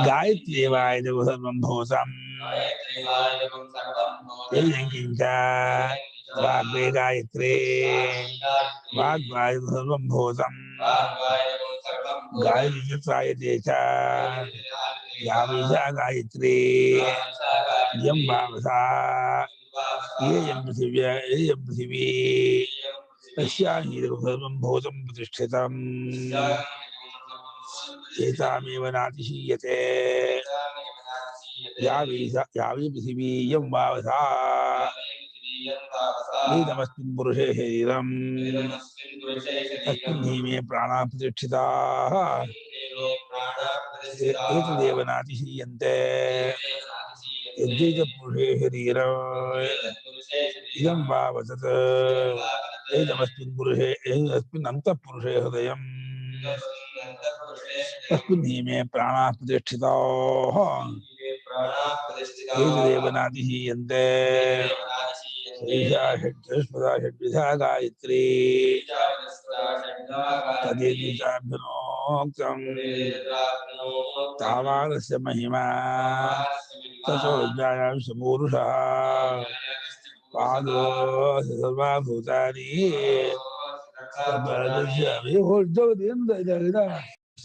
गायत्री वाय सर्वं भूतं वाग्वे गायत्री वाग्वाय सर्वं भूतं गायत्री च यावीजा गायत्री यं वावसा येयं पृथिवी तस्याहिदं सर्वं भूतं प्रतिष्ठितम् एतामेव नातिशीयते यावी पृथिवी यं वावसा वेदमस्मिन् पुरुषे शरीरम् तस्मिन् हि मे प्राणाः प्रतिष्ठिताः एतदेव नातिशीयन्ते यद्वैतपुरुषे शरीरम् इदं वावसत् एतमस्मिन् पुरुषे अस्मिन् अन्तःपुरुषे हृदयम् तस्मिन् हि मे प्राणाः प्रतिष्ठिताः एतदेव नातिशीयन्ते षड्विधा गायत्री तदेताभ्युनोक्तम् तावानस्य महिमा ततो विज्ञानं समूरुषः पादोऽस्य सर्वभूतानि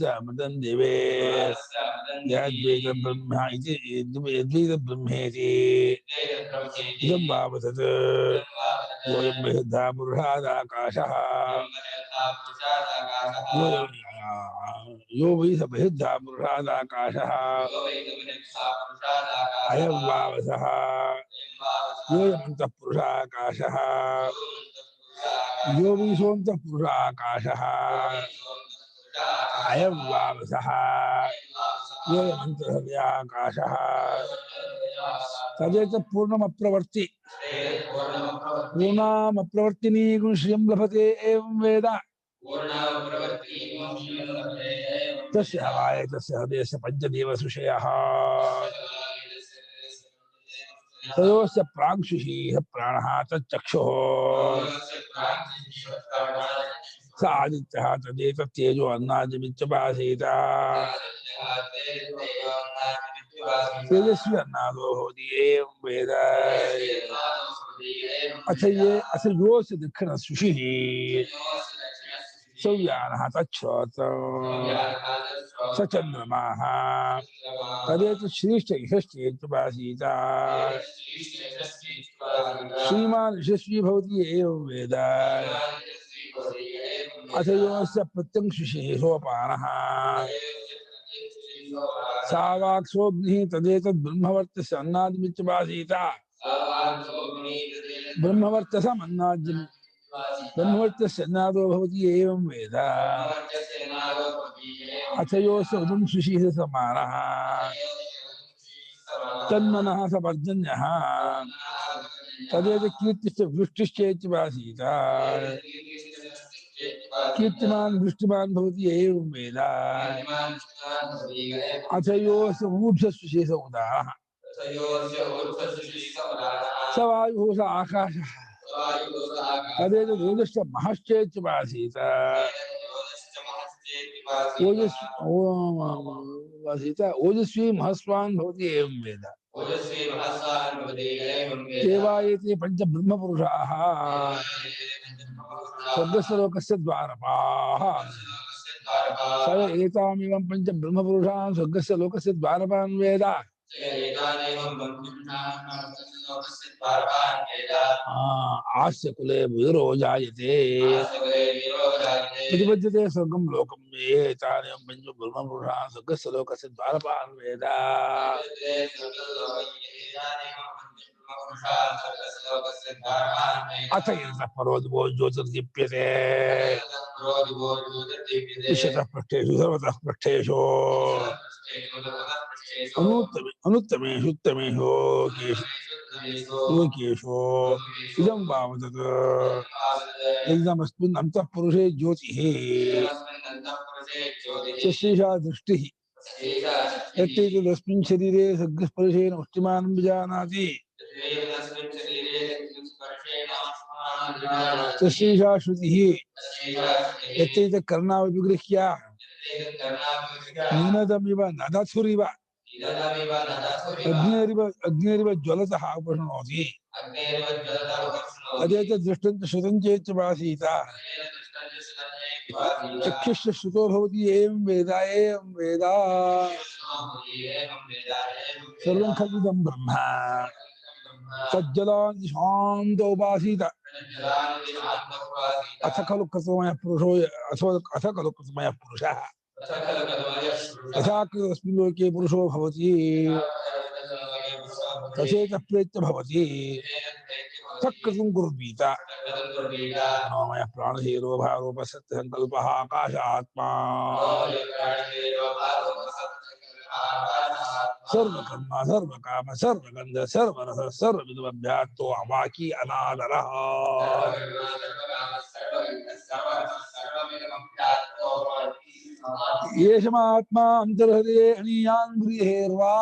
मदं दिवे यद्वैतं ब्रह्म इति यद्वैतं ब्रह्मेति इदं वावसत् योऽयं बृहद्धा पुरुषादाकाशः यो वै स बृहद्धा पुरुषादाकाशः अयं वावसः योऽयमन्तः पुरुषाकाशः यो वै सोऽन्तः पुरुषाकाशः अयं वावसः योऽयमन्तर्हृदयाकाशः तदेतत् पूर्णमप्रवर्ति पूर्णमप्रवर्तिनी श्रियं लभते एवं वेद तस्य हवाय तस्य हृदयस्य पञ्चदेवसृषयः तयोस्य प्रांशुषीः प्राणः तच्चक्षुः स आदित्यः तदेतत् तेजो अन्नादिमित्युपासीत तेजस्वी अन्नादो होति एवं वेद अथ योऽस्य दक्षिणसुषिः सौयानः तच्छ्रोत्रम् स चन्द्रमाः तदेतत् श्रीश्च यशश्चेत्युपासीत श्रीमान् यशस्वी भवति एवं वेद अथ योऽस्य प्रत्यङ्शुषिः सोपानः सा वाक्सोऽग्निः तदेतत् ब्रह्मवर्चस्य अन्नादिमित्युपासीत ब्रह्मवर्चसम् अन्नाद्यं ब्रह्मवर्चस्य अन्नादो भवति एवं वेद अथ योऽस्य उदंशुषिः समानः तन्मनः स पर्जन्यः तदेतत् कीर्तिश्च वृष्टिश्चेत्युपासीत कीर्तिमान् वृष्टिमान् भवति एवं वेद अथ योऽस्य ऊर्ध्वसुषिः स उदारः स वायुः स आकाशः तदेतत् ओजश्च महश्चेत्युपासीत ओजस्वी महस्वान् भवति एवं वेद देवायेते पंच ब्रह्मपुरुषाः स्वर्गस्य लोकस्य द्वारपाः स एतामेवं पंच ब्रह्मपुरुषान् स्वर्गस्य लोकस्य द्वारपान् वेद आस्य कुले वीरो जायते प्रतिपद्यते स्वर्गं लोकं ये एतानेवं पंच ब्रह्मपुरुषान् स्वर्गस्य लोकस्य द्वारपान् वेद अथ यतः परोदिवो ज्योतिर्दीप्यते दिशतः पृष्ठेषु सर्वतः पृष्ठेषु अनुत्तमेषु उत्तमेषु लोकेषु इदं वावदत् इदमस्मिन् अन्तःपुरुषे ज्योतिः श्रीषा दृष्टिः यत्ते तस्मिन् शरीरे सर्गस्पर्शेन मुष्टिमानं विजानाति तस्यैषा श्रुतिः यत्ते कर्णावविगृह्य नीनदमिव नदथुरिव अग्निरिव ज्वलतः उपशृणोति तदेतद्दृष्टं च श्रुतं चेत् वासीत चक्षुश्च श्रुतो भवति एवं वेद सर्वं खल्विदं ब्रह्म तज्जलान् शान्त उपासीत अथ खलु कृतमयः पुरुषो अथ खलु कृतमयः पुरुषः यथा कृतस्मिन् लोके पुरुषो भवति तथैतः प्रेत्य भवति तत्कृतं कुर्वीत मनोमयः प्राणशरीरोभारूपः सत्यसङ्कल्पः आकाशात्मा सर्वकर्म सर्वकाम सर्वगन्ध सर्वरस सर्वविधमभ्यात्तो अवाकी अनादरः येषमात्मा अन्तर्हृदये अनीयान् गृहेर्वा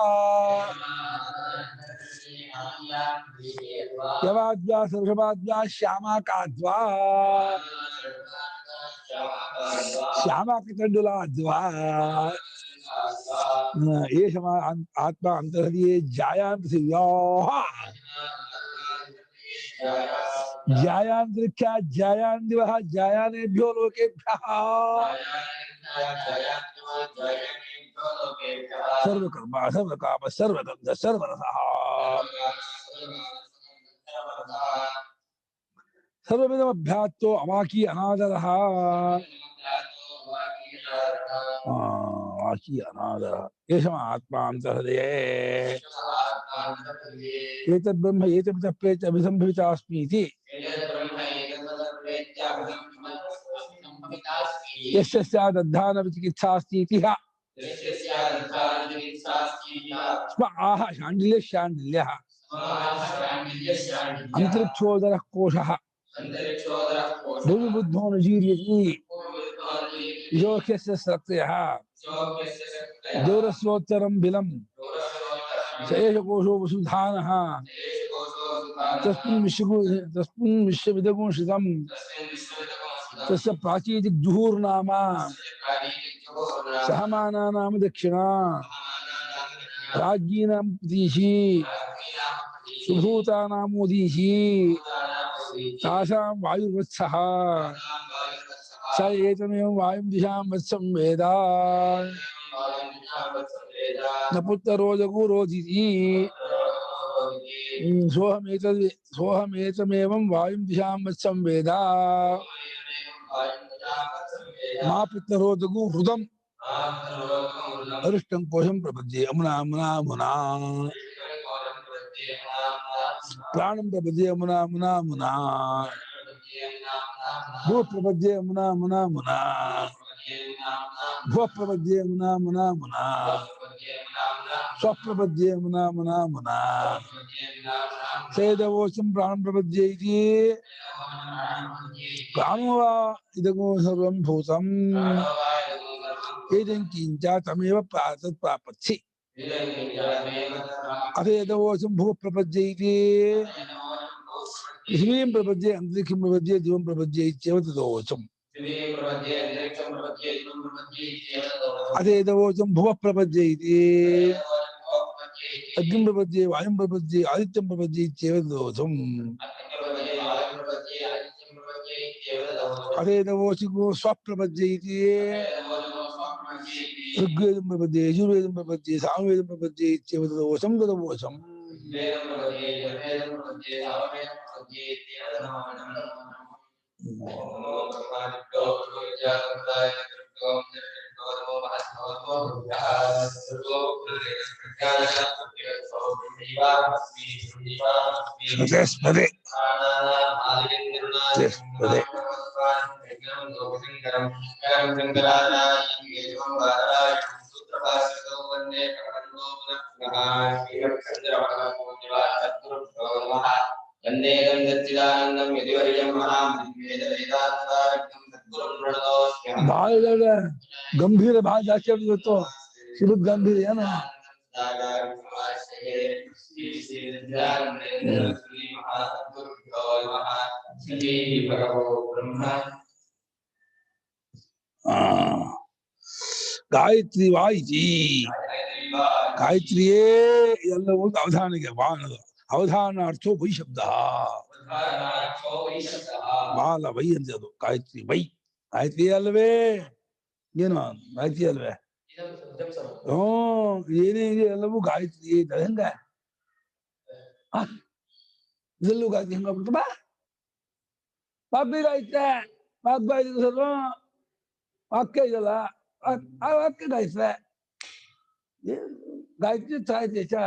यवाद्या सर्वभाद्या श्यामाकाद्वा श्यामाकतण्डुलाद्वा येषमा आत्मा अन्तर्हृदये जायान् पृथिव्याः जायान्तरिक्षा जायान् दिवः जायानेभ्यो लोकेभ्यः सर्वकर्म सर्वकाम सर्वगन्ध सर्वरसः सर्वविधमभ्यात्तो अवाकी अनादरः अवाकी अनादरः येषमात्मा अन्तर्हृदये एतद्ब्रह्म एतमितः प्रेत्य अभिसम्भवितास्मीति यस्य स्यादद्धानविचिकित्सास्तीति स्म आह शाण्डिल्यः अंतरिक्षोदरः कोशः भूमिबुद्धो न जीर्यति योक्यस्य सक्तयः दूरस्योत्तरं बिलं स एष कोशो वसुधानः तस्मिन् विश्वविदगुंशितं तस्य प्राचीदिग्जुहुर्नाम सहमाना नाम दक्षिणा राज्ञीनां प्रतीशी सुभूतानामोदीशी तासां वायुर्वत्सः स एतमेव वायुं दिशां वत्सं वेद न पुत्रो जगुरोदिति सोऽहमेतमेवं वायुं दिशां वत्सं वेद मा पुत्रो जगुहृदं अरिष्टं कोशं प्रपद्ये अमुना मुना मुना प्राणं प्रपद्ये मुना मुना मुना भू प्रपद्ये मुना मुना मुना भू प्रपद्ये मुना मुना मुना स्वप्रपद्ये मुना मुना मुना सेदवोचं प्राणं प्रपद्ये इति प्राणो वा इदगो सर्वं भूतं एदं किञ्च तमेव प्रापत्सि अथेदवोचं भू प्रपद्ये इति पृथिवीं प्रपद्ये अंतरिक्षं प्रपद्ये दिवं प्रपद्ये इत्येव तदवोचम् अथेदवोचं भुवः प्रपद्ये इति अग्निं प्रपद्ये वायुं प्रपद्ये आदित्यं प्रपद्ये इत्येव तदवोचम् अथेदवोचो स्वप्रपद्ये इति ऋग्वेदं प्रपद्ये यजुर्वेदं प्रपद्ये सामवेदं प्रपद्ये इत्येव तदवोचम् तदवोचम् गंभीर भाषा ಶ್ರೀಮದ್ ಗಾಂಭೀರ್ಯನ ಗಾಯತ್ರಿ ವಾಯಿತಿ ಗಾಯತ್ರಿಯೇ ಎಲ್ಲವೂ ಅವಧಾನಿಗೆ ವಾನದ ಅವಧಾನಾರ್ಥೋ ವೈ ಶಬ್ದ ಬಾಲ ವೈ ಅಂತ ಅದು ಗಾಯತ್ರಿ ವೈ ಗಾಯತ್ರಿ ಅಲ್ವೇ ಏನು ಗಾಯತ್ರಿ ಅಲ್ವೇ ಏನೇ ಇದೆ ಎಲ್ಲವೂ ಗಾಯತ್ರಿ ಹೆಂಗ ಇದೆಲ್ಲೂ ಗಾಯತ್ರಿ ಹೆಂಗಾಗ್ಬಿಡ್ತು ಬಾ ಬಾಬಿ ಗಾಯತ್ರಿ ಬಾಬ್ ಗಾಯತ್ರಿ ಸ್ವಲ್ಪ ವಾಕ್ಯ ಇದಲ್ಲ ಆ ವಾಕ್ಯ ಗಾಯತ್ರಿ ಗಾಯತ್ರಿ ಸಾಹಿತ್ಯ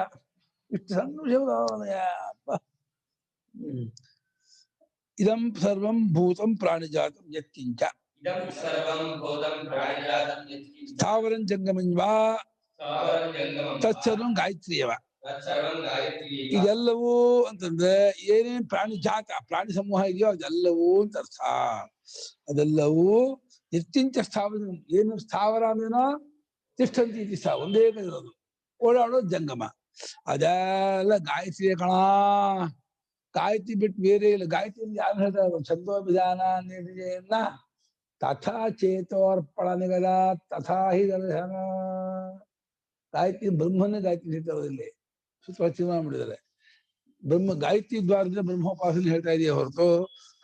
ಇಷ್ಟು ಸಣ್ಣ ವಿಷಯಪ್ಪ ಇದಂ ಸರ್ವಂ ಭೂತಂ ಪ್ರಾಣಿಜಾತಂ ಯತ್ಕಿಂಚ ಸ್ಥಾವರಂ ಜಂಗಮಂವಾ ತತ್ಸರ್ವಂ ಗಾಯತ್ರಿಯವ ಇದೆಲ್ಲವೂ ಅಂತಂದ್ರೆ ಏನೇನ್ ಪ್ರಾಣಿ ಜಾತ ಪ್ರಾಣಿ ಸಮೂಹ ಇದೆಯೋ ಅದೆಲ್ಲವೂ ಅಂತ ಅರ್ಥ ಅದೆಲ್ಲವೂ ಯತ್ಕಿಂಚ ಸ್ಥಾವರ ಏನು ಸ್ಥಾವರ ಅಂದ್ರೇನೋ ತಿಷ್ಠಂತಿ ಇತಿ ಸ್ಥಾವ ಒಂದೇ ಇರೋದು ಓಡಾಡೋದು ಜಂಗಮ ಅದೆಲ್ಲ ಗಾಯತ್ರಿ ಕಣ ಗಾಯತ್ರಿ ಬಿಟ್ಟು ಬೇರೆ ಇಲ್ಲ ಗಾಯತ್ರಿ ಯಾರು ಹೇಳ್ತಾರೆ ಛಂದೋ ವಿಧಾನ ನಿರ್ಣಯನ್ನ ತಥಾ ಚೇತೋರ್ಪಣ ನಿಗದ ತಥಾ ಹಿ ದರ್ಶನ ಗಾಯತ್ರಿ ಬ್ರಹ್ಮನ ಗಾಯತ್ರಿ ಹೇಳ್ತಾರಲ್ಲಿ ಸೂತ್ರ ಮಾಡಿದ್ದಾರೆ ಬ್ರಹ್ಮ ಗಾಯತ್ರಿ ದ್ವಾರದಿಂದ ಬ್ರಹ್ಮೋಪಾಸನೆ ಹೇಳ್ತಾ ಇದೆಯಾ ಹೊರತು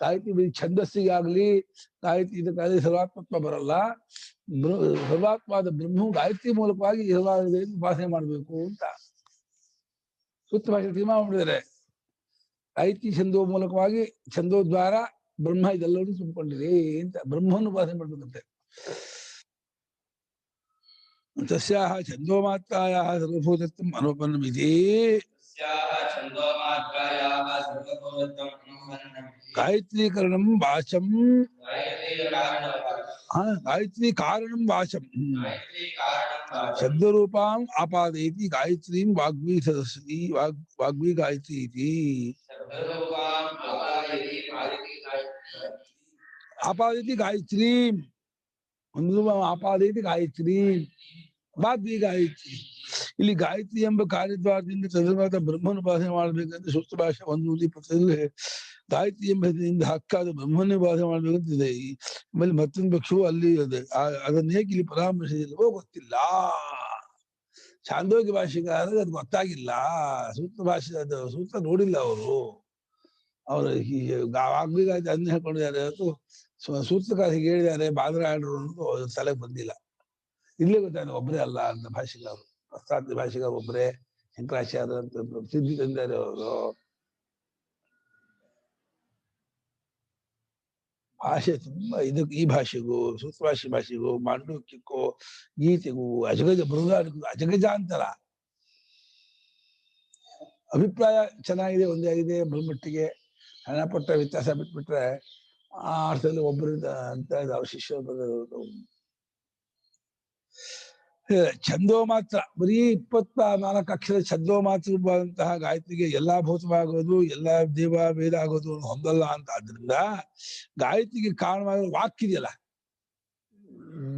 ಗಾಯತ್ರಿ ಬರೀ ಛಂದಸ್ಸಿಗಾಗ್ಲಿ ಗಾಯತ್ರಿ ಇದಕ್ಕಾಗಲಿ ಸರ್ವಾತ್ಮತ್ವ ಬರಲ್ಲ ಸರ್ವಾತ್ಮವಾದ ಬ್ರಹ್ಮ ಗಾಯತ್ರಿ ಮೂಲಕವಾಗಿ ಉಪಾಸನೆ ಮಾಡಬೇಕು ಅಂತ ಸೂತ್ರ ಭಾಷೆ ತೀರ್ಮಾನ ಮಾಡಿದ್ದಾರೆ ಗಾಯತ್ರಿ ಛಂದೋ ಮೂಲಕವಾಗಿ ಛಂದೋದ್ವಾರ ಬ್ರಹ್ಮ ಇದೆಲ್ಲವೂ ತುಂಬಿಕೊಂಡಿದೆ ಅಂತ ಬ್ರಹ್ಮವನ್ನು ಉಪಾಸನೆ ಮಾಡ್ಬೇಕಂತೆ ತಸ್ಯಾಹ ಛಂದೋ ಮಾತ್ರಾಯಾಹ ಸರ್ವಭೂತತ್ವಂ ಅನುಪನ್ನಮಿತಿ ಗಾಯತ್ರೀಕರಣಂ ವಾಚಂ ಗಾಯತ್ರಿ ಕಾರಣಂ ವಾಚಂ ಶಬ್ದರೂಪಾಂ ಆಪಾದಯತಿ ಗಾಯತ್ರೀಂ ವಾಗ್ಮೀ ಸದಸ್ಯತಿ ವಾಗ್ಮೀ ಗಾಯತ್ರಿ ಇತಿ ಆಪಾದಯತಿ ಗಾಯತ್ರೀಂ ಒಂದು ಆಪಾದಯತಿ ಗಾಯತ್ರಿ ವಾಗ್ಮೀ ಗಾಯತ್ರಿ ಇಲ್ಲಿ ಗಾಯತ್ರಿ ಎಂಬ ಕಾರ್ಯದ್ವಾರದಿಂದ ಚಂದ್ರನಾಥ ಬ್ರಹ್ಮನುಪಾಸನೆ ಮಾಡಬೇಕಂತ ಸೂತ್ರ ಭಾಷೆ 120 ಗಾಯತ್ರಿ ಎಂಬ ಹೆಸರಿನಿಂದ ಹಕ್ಕಾದ ಬ್ರಹ್ಮನುಪಾಸನೆ ಮಾಡ್ಬೇಕಂತಿದೆ ಆಮೇಲೆ ಮತ್ತೊಂದು ಪಕ್ಷವು ಅಲ್ಲಿ ಇದೆ ಅದನ್ನೇಕೆ ಇಲ್ಲಿ ಪರಾಮರ್ಶಿಸಲ್ವೋ ಗೊತ್ತಿಲ್ಲ ಛಾಂದೋಗ್ಯ ಭಾಷೆಗಾರರಿಗೆ ಅದು ಗೊತ್ತಾಗಿಲ್ಲ ಸೂತ್ರ ಭಾಷೆ ಅದು ಸೂತ್ರ ನೋಡಿಲ್ಲ ಅವರು ವಾಗ್ಮಿ ಗಾಯತ್ರಿ ಅದನ್ನ ಹೇಳ್ಕೊಂಡಿದ್ದಾರೆ ಅದು ಸೂತ್ರಕಾರ ಹೀಗೆ ಹೇಳಿದ್ದಾರೆ ಬಾದರಾಯಣರು ಅನ್ನೋದು ತಲೆಗೆ ಬಂದಿಲ್ಲ ಇಲ್ಲೇ ಗೊತ್ತಾಗ ಒಬ್ಬರೇ ಅಲ್ಲ ಅಂತ ಭಾಷೆಗಾರರು ಪ್ರಸ್ತಾದ್ಯ ಭಾಷೆಗಾರ ಒಬ್ಬರೇ ಶಂಕರಾಚಾರ್ಯ ಅಂತ ಸಿದ್ಧಿ ತಂದಾರೆ ಅವರು ಭಾಷೆ ತುಂಬಾ ಇದಕ್ಕೆ ಈ ಭಾಷೆಗೂ ಸೂತ್ರಭಾಷೆ ಭಾಷೆಗೂ ಮಾಂಡೂಕ್ಯಕ್ಕೂ ಗೀತೆಗೂ ಬೃಹದಾರಿಗೂ ಅಜಗಜಾಂತರ ಅಭಿಪ್ರಾಯ ಚೆನ್ನಾಗಿದೆ ಒಂದೇ ಆಗಿದೆ ಬಲಮಟ್ಟಿಗೆ ಹಣ ಪಟ್ಟ ವ್ಯತ್ಯಾಸ ಬಿಟ್ಬಿಟ್ರೆ ಆ ಅರ್ಥದಲ್ಲಿ ಒಬ್ಬರಿಂದ ಅಂತ ಅವ್ರ ಶಿಷ್ಯರು ಬರೆದರು ಛಂದೋ ಮಾತ್ರ ಬರೀ 24 ಅಕ್ಷರ ಛಂದೋ ಮಾತ್ರವಾದಂತಹ ಗಾಯತ್ರಿಗೆ ಎಲ್ಲಾ ಭೂತವಾಗೋದು ಎಲ್ಲಾ ದೇವ ವೇದ ಆಗೋದು ಹೊಂದಲ್ಲ ಅಂತ ಆದ್ರಿಂದ ಗಾಯತ್ರಿಗೆ ಕಾರಣವಾದ ವಾಕ್ಯಿದೆಯಲ್ಲ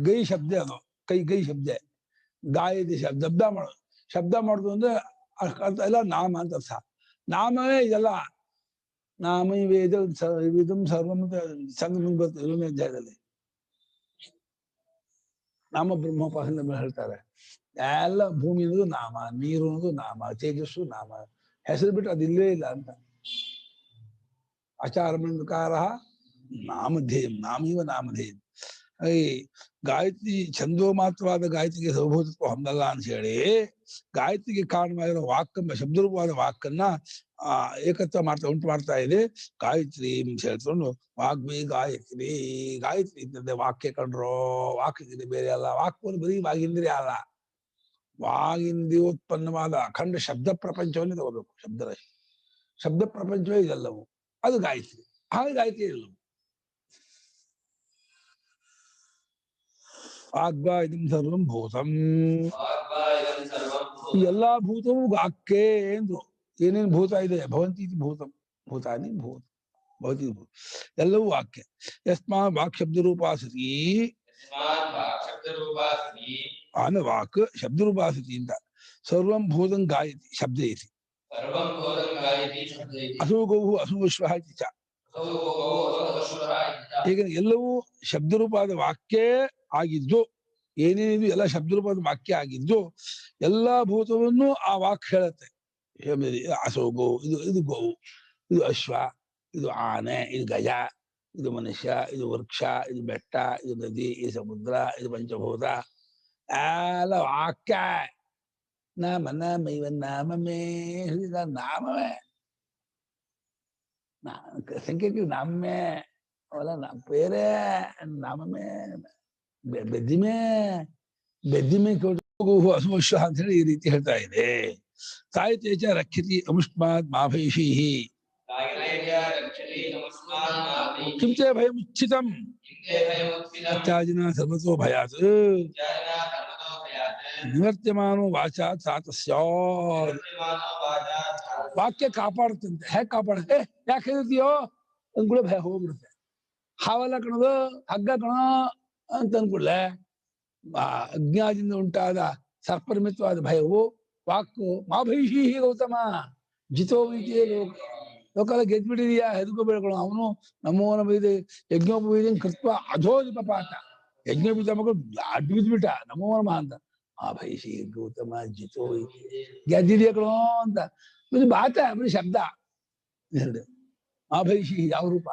ಗೈ ಶಬ್ದ ಅದು ಗೈ ಶಬ್ದ ಗಾಯತ್ರಿ ಶಬ್ದ ಮಾಡೋದು ಅಂದ್ರೆ ಎಲ್ಲ ನಾಮ ಅಂತ ಅರ್ಥ ನಾಮವೇ ಇದೆಲ್ಲ ನಾಮ ವೇದ ಇದಂ ಸರ್ವಂ ಸಂಘ ಬರ್ತದೆ 7ನೇ ಅಧ್ಯಾಯದಲ್ಲಿ ನಾಮ ಬ್ರಹ್ಮೋಪಾಸನೆ ಹೇಳ್ತಾರೆ ಎಲ್ಲ ಭೂಮಿ ಅನ್ನೋದು ನಾಮ ನೀರು ಅನ್ನೋದು ನಾಮ ತೇಜಸ್ಸು ನಾಮ ಹೆಸರು ಬಿಟ್ಟು ಅದಿಲ್ಲೇ ಇಲ್ಲ ಅಂತ ಆಚಾರಮಂಡಕಾರ ನಾಮಧೇಯಂ ನಾಮೀವ ನಾಮಧೇಯಂ ಈ ಗಾಯತ್ರಿ ಛಂದೋ ಮಾತ್ರವಾದ ಗಾಯತ್ರಿಗೆ ಸರ್ವಭೂತತ್ವ ಹೊಂದಲ್ಲ ಅಂತ ಹೇಳಿ ಗಾಯತ್ರಿಗೆ ಕಾರಣವಾಗಿರೋ ವಾಕಂಬ ಶಬ್ದರೂಪವಾದ ವಾಕನ್ನ ಏಕತ್ವ ಉಂಟು ಮಾಡ್ತಾ ಇದೆ ಗಾಯತ್ರಿ ಅಂತ ಹೇಳ್ಕೊಂಡು ವಾಗ್ಮಿ ಗಾಯತ್ರಿ ಗಾಯತ್ರಿ ಇದ್ದಂತೆ ವಾಕ್ಯ ಕಂಡ್ರೋ ವಾಕ್ಯದಿಂದ ಬೇರೆ ಅಲ್ಲ ವಾಕ್ಯವನ್ನು ಬರೀ ವಾಗಿಂದ್ರಿಯ ಅಲ್ಲ ವಾಗಿಂದ್ರಿಯೋತ್ಪನ್ನವಾದ ಅಖಂಡ ಶಬ್ದ ಪ್ರಪಂಚವನ್ನೇ ತಗೋಬೇಕು ಶಬ್ದ ಪ್ರಪಂಚವೇ ಇದೆಲ್ಲವು ಅದು ಗಾಯತ್ರಿ ಹಾಗೆ ಗಾಯತ್ರಿ ಎಲ್ಲವು ವಾಗ್ವಾ ಇದಂ ಸರ್ವಂ ಭೂತಂ ಎಲ್ಲಾ ಭೂತವು ವಾಕ್ಯೇ ಎಂದು ಏನೇನು ಭೂತ ಇದೆ ಭವಂತಿ ಭೂತಂ ಭೂತಾನಿ ಭೂತ ಭವತಿ ಭೂತ ಎಲ್ಲವೂ ವಾಕ್ಯ ಯಸ್ಮಾತ್ ವಾಕ್ ಶಬ್ದ ರೂಪಾ ಸತಿ ಆಮೇಲೆ ವಾಕ್ ಶಬ್ದರೂಪಾಸತಿ ಅಂತ ಸರ್ವಂ ಭೂತಂ ಗಾಯತಿ ಶಬ್ದಯತಿ ಅಸೂಗೌ ಅಸೂಶ್ವ ಚ ಈಗ ಎಲ್ಲವೂ ಶಬ್ದರೂಪದ ವಾಕ್ಯ ಆಗಿದ್ದು ಏನೇನಿದು ಎಲ್ಲ ಶಬ್ದರೂಪದ ವಾಕ್ಯ ಆಗಿದ್ದು ಎಲ್ಲಾ ಭೂತವನ್ನು ಆ ವಾಕ್ ಹೇಳುತ್ತೆ. ಅಸೋಗೋ ಇದು ಗೋವು, ಇದು ಅಶ್ವ, ಇದು ಆನೆ, ಇದು ಗಜ, ಇದು ಮನುಷ್ಯ, ಇದು ವೃಕ್ಷ, ಇದು ಬೆಟ್ಟ, ಇದು ನದಿ, ಇದು ಸಮುದ್ರ, ಇದು ಪಂಚಭೂತ ಎಲ್ಲ ವಾಕ್ಯ. ನಾಮ ನಾಮಮೇ ನಾಮವೇ ಸಂಖ್ಯೆಗೆ ನಾಮೇ ಅವಲ್ಲ ಬೇರೆ ನಾಮಮೇ ಬೆದ್ದಿಮೆ ಅಸುವಶ್ವ ಅಂತ ಹೇಳಿ ಈ ರೀತಿ ಹೇಳ್ತಾ ಇದೆ. ಸಾಹಿತ್ಯೇಚ ರಕ್ಷತಿ ಅಮುಷ್ಮಾತ್ ಮಾಭೈಷಿ ಕಿಂಚೆ ಭಯಮುಚ್ಛಿತಂ ಅತ್ಯಾಜಿನ ಸರ್ವತೋ ಭಯಾತ್ ನಿವರ್ತ್ಯಮಾನೋ ವಾಚಾತ್ ಸಾತ ಸ್ಯಾತ್. ವಾಕ್ಯ ಕಾಪಾಡುತ್ತಂತೆ. ಹೇಗೆ ಕಾಪಾಡುತ್ತೆ? ಯಾಕೆ ಹೇಳ್ತೀಯೋ ಅಂದ್ಕೂಡ ಭಯ ಹೋಗ್ಬಿಡುತ್ತೆ. ಹಾವಲ್ಲ ಕಣದು, ಹಗ್ಗ ಕಣ ಅಂತ ಅಂದ್ಕೂಡ್ಲೆ ಅಜ್ಞಾದಿಂದ ಉಂಟಾದ ಸರ್ಪನಿಮಿತ್ತವಾದ ಭಯವು ವಾಕು ಮಾಭೈಷಿ ಗೌತಮ ಜಿತೋ ವಿಜಯ ಲೋಕಲ್ಲ ಗೆದ್ಬಿಟ್ಟಿದೀಯಾ, ಹೆದರ್ಕೋಬೇಡ್ಕೊಳ್ಳೋ. ಅವನು ನಮೋ ನಮೈದೆ ಯಜ್ಞೋಪವೀದಂ ಕೃತ್ವ ಅಧೋದಿಪಾತ ಯಜ್ಞೋಪಿತ ಮಗಳು ಅಡ್ಡು ಬಿದ್ಬಿಟ್ಟ ನಮೋ ನಮಃ ಅಂತ. ಮಾಭೈಷಿ ಗೌತಮ ಜಿತೋ ಗೆದ್ದಿದೆಯಾ ಕಣೋ ಅಂತ ಇದು ಬಾತ ಬರೀ ಶಬ್ದ. ಎರಡು ಮಾಭೈಷಿ ಯಾವ ರೂಪ?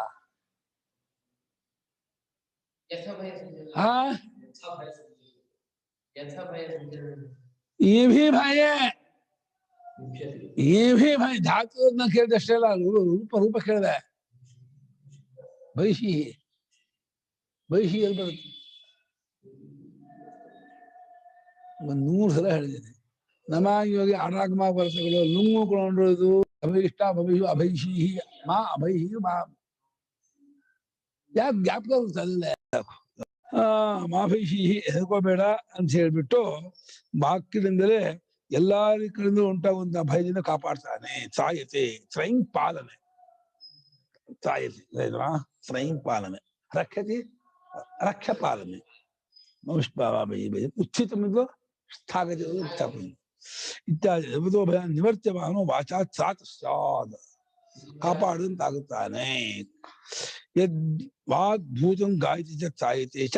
ये भी भाई धातु न ಕೇಳಿದಷ್ಟೇ ಅಲ್ಲ, ರೂಪ ಕೇಳಿದೆ. ಭೈಷಿ ಎಲ್ಲಿ ಬರುತ್ತೆ? ಒಂದು 100 ಸಲ ಹೇಳಿದ್ದೇನೆ. ನಮಾಗಿ ಅನಾಗಮ ವರ್ಷಗಳು ನುಂಗುಕೊಳ್ಳೋದು ಅಭೀಷ್ಟ ಭವಿಷು ಅಭೈಷಿ ಮಾ ಅಭೈಷಿ ಮಾ ಯಾಕೆ ಜ್ಞಾಪಕ ಅಲ್ಲೇ ಮಾಭೈಷಿ ಹೆದರ್ಕೋಬೇಡ ಅಂತ ಹೇಳ್ಬಿಟ್ಟು ವಾಕ್ಯದಿಂದಲೇ ಎಲ್ಲಾ ಕಡೆಯಿಂದ ಉಂಟಾಗುವಂತಹ ಭಯದಿಂದ ಕಾಪಾಡ್ತಾನೆ. ತ್ರಾಯತೆ ತ್ರೈಂ ಪಾಲನೆ, ತ್ರಾಯತೆ ತ್ರೈಂ ಪಾಲನೆ, ರಕ್ಷತಿ ರಕ್ಷ ಪಾಲನೆ, ಉಚ್ಚಿತಮಿದ್ದು ಸ್ಥಾಗತಿ ಇತ್ಯಾದಿ ಭಯ ನಿವರ್ತ್ಯಮಾನೋ ವಾಚಾತ್ ಸಾತ್ ಸ್ಯಾದ್ ಕಾಪಾಡುವಂತಾಗುತ್ತಾನೆ. ಯದ್ ವಾಗ್ಭೂತಂ ಗಾಯತಿ ಚ ತ್ರಾಯತೆ ಚ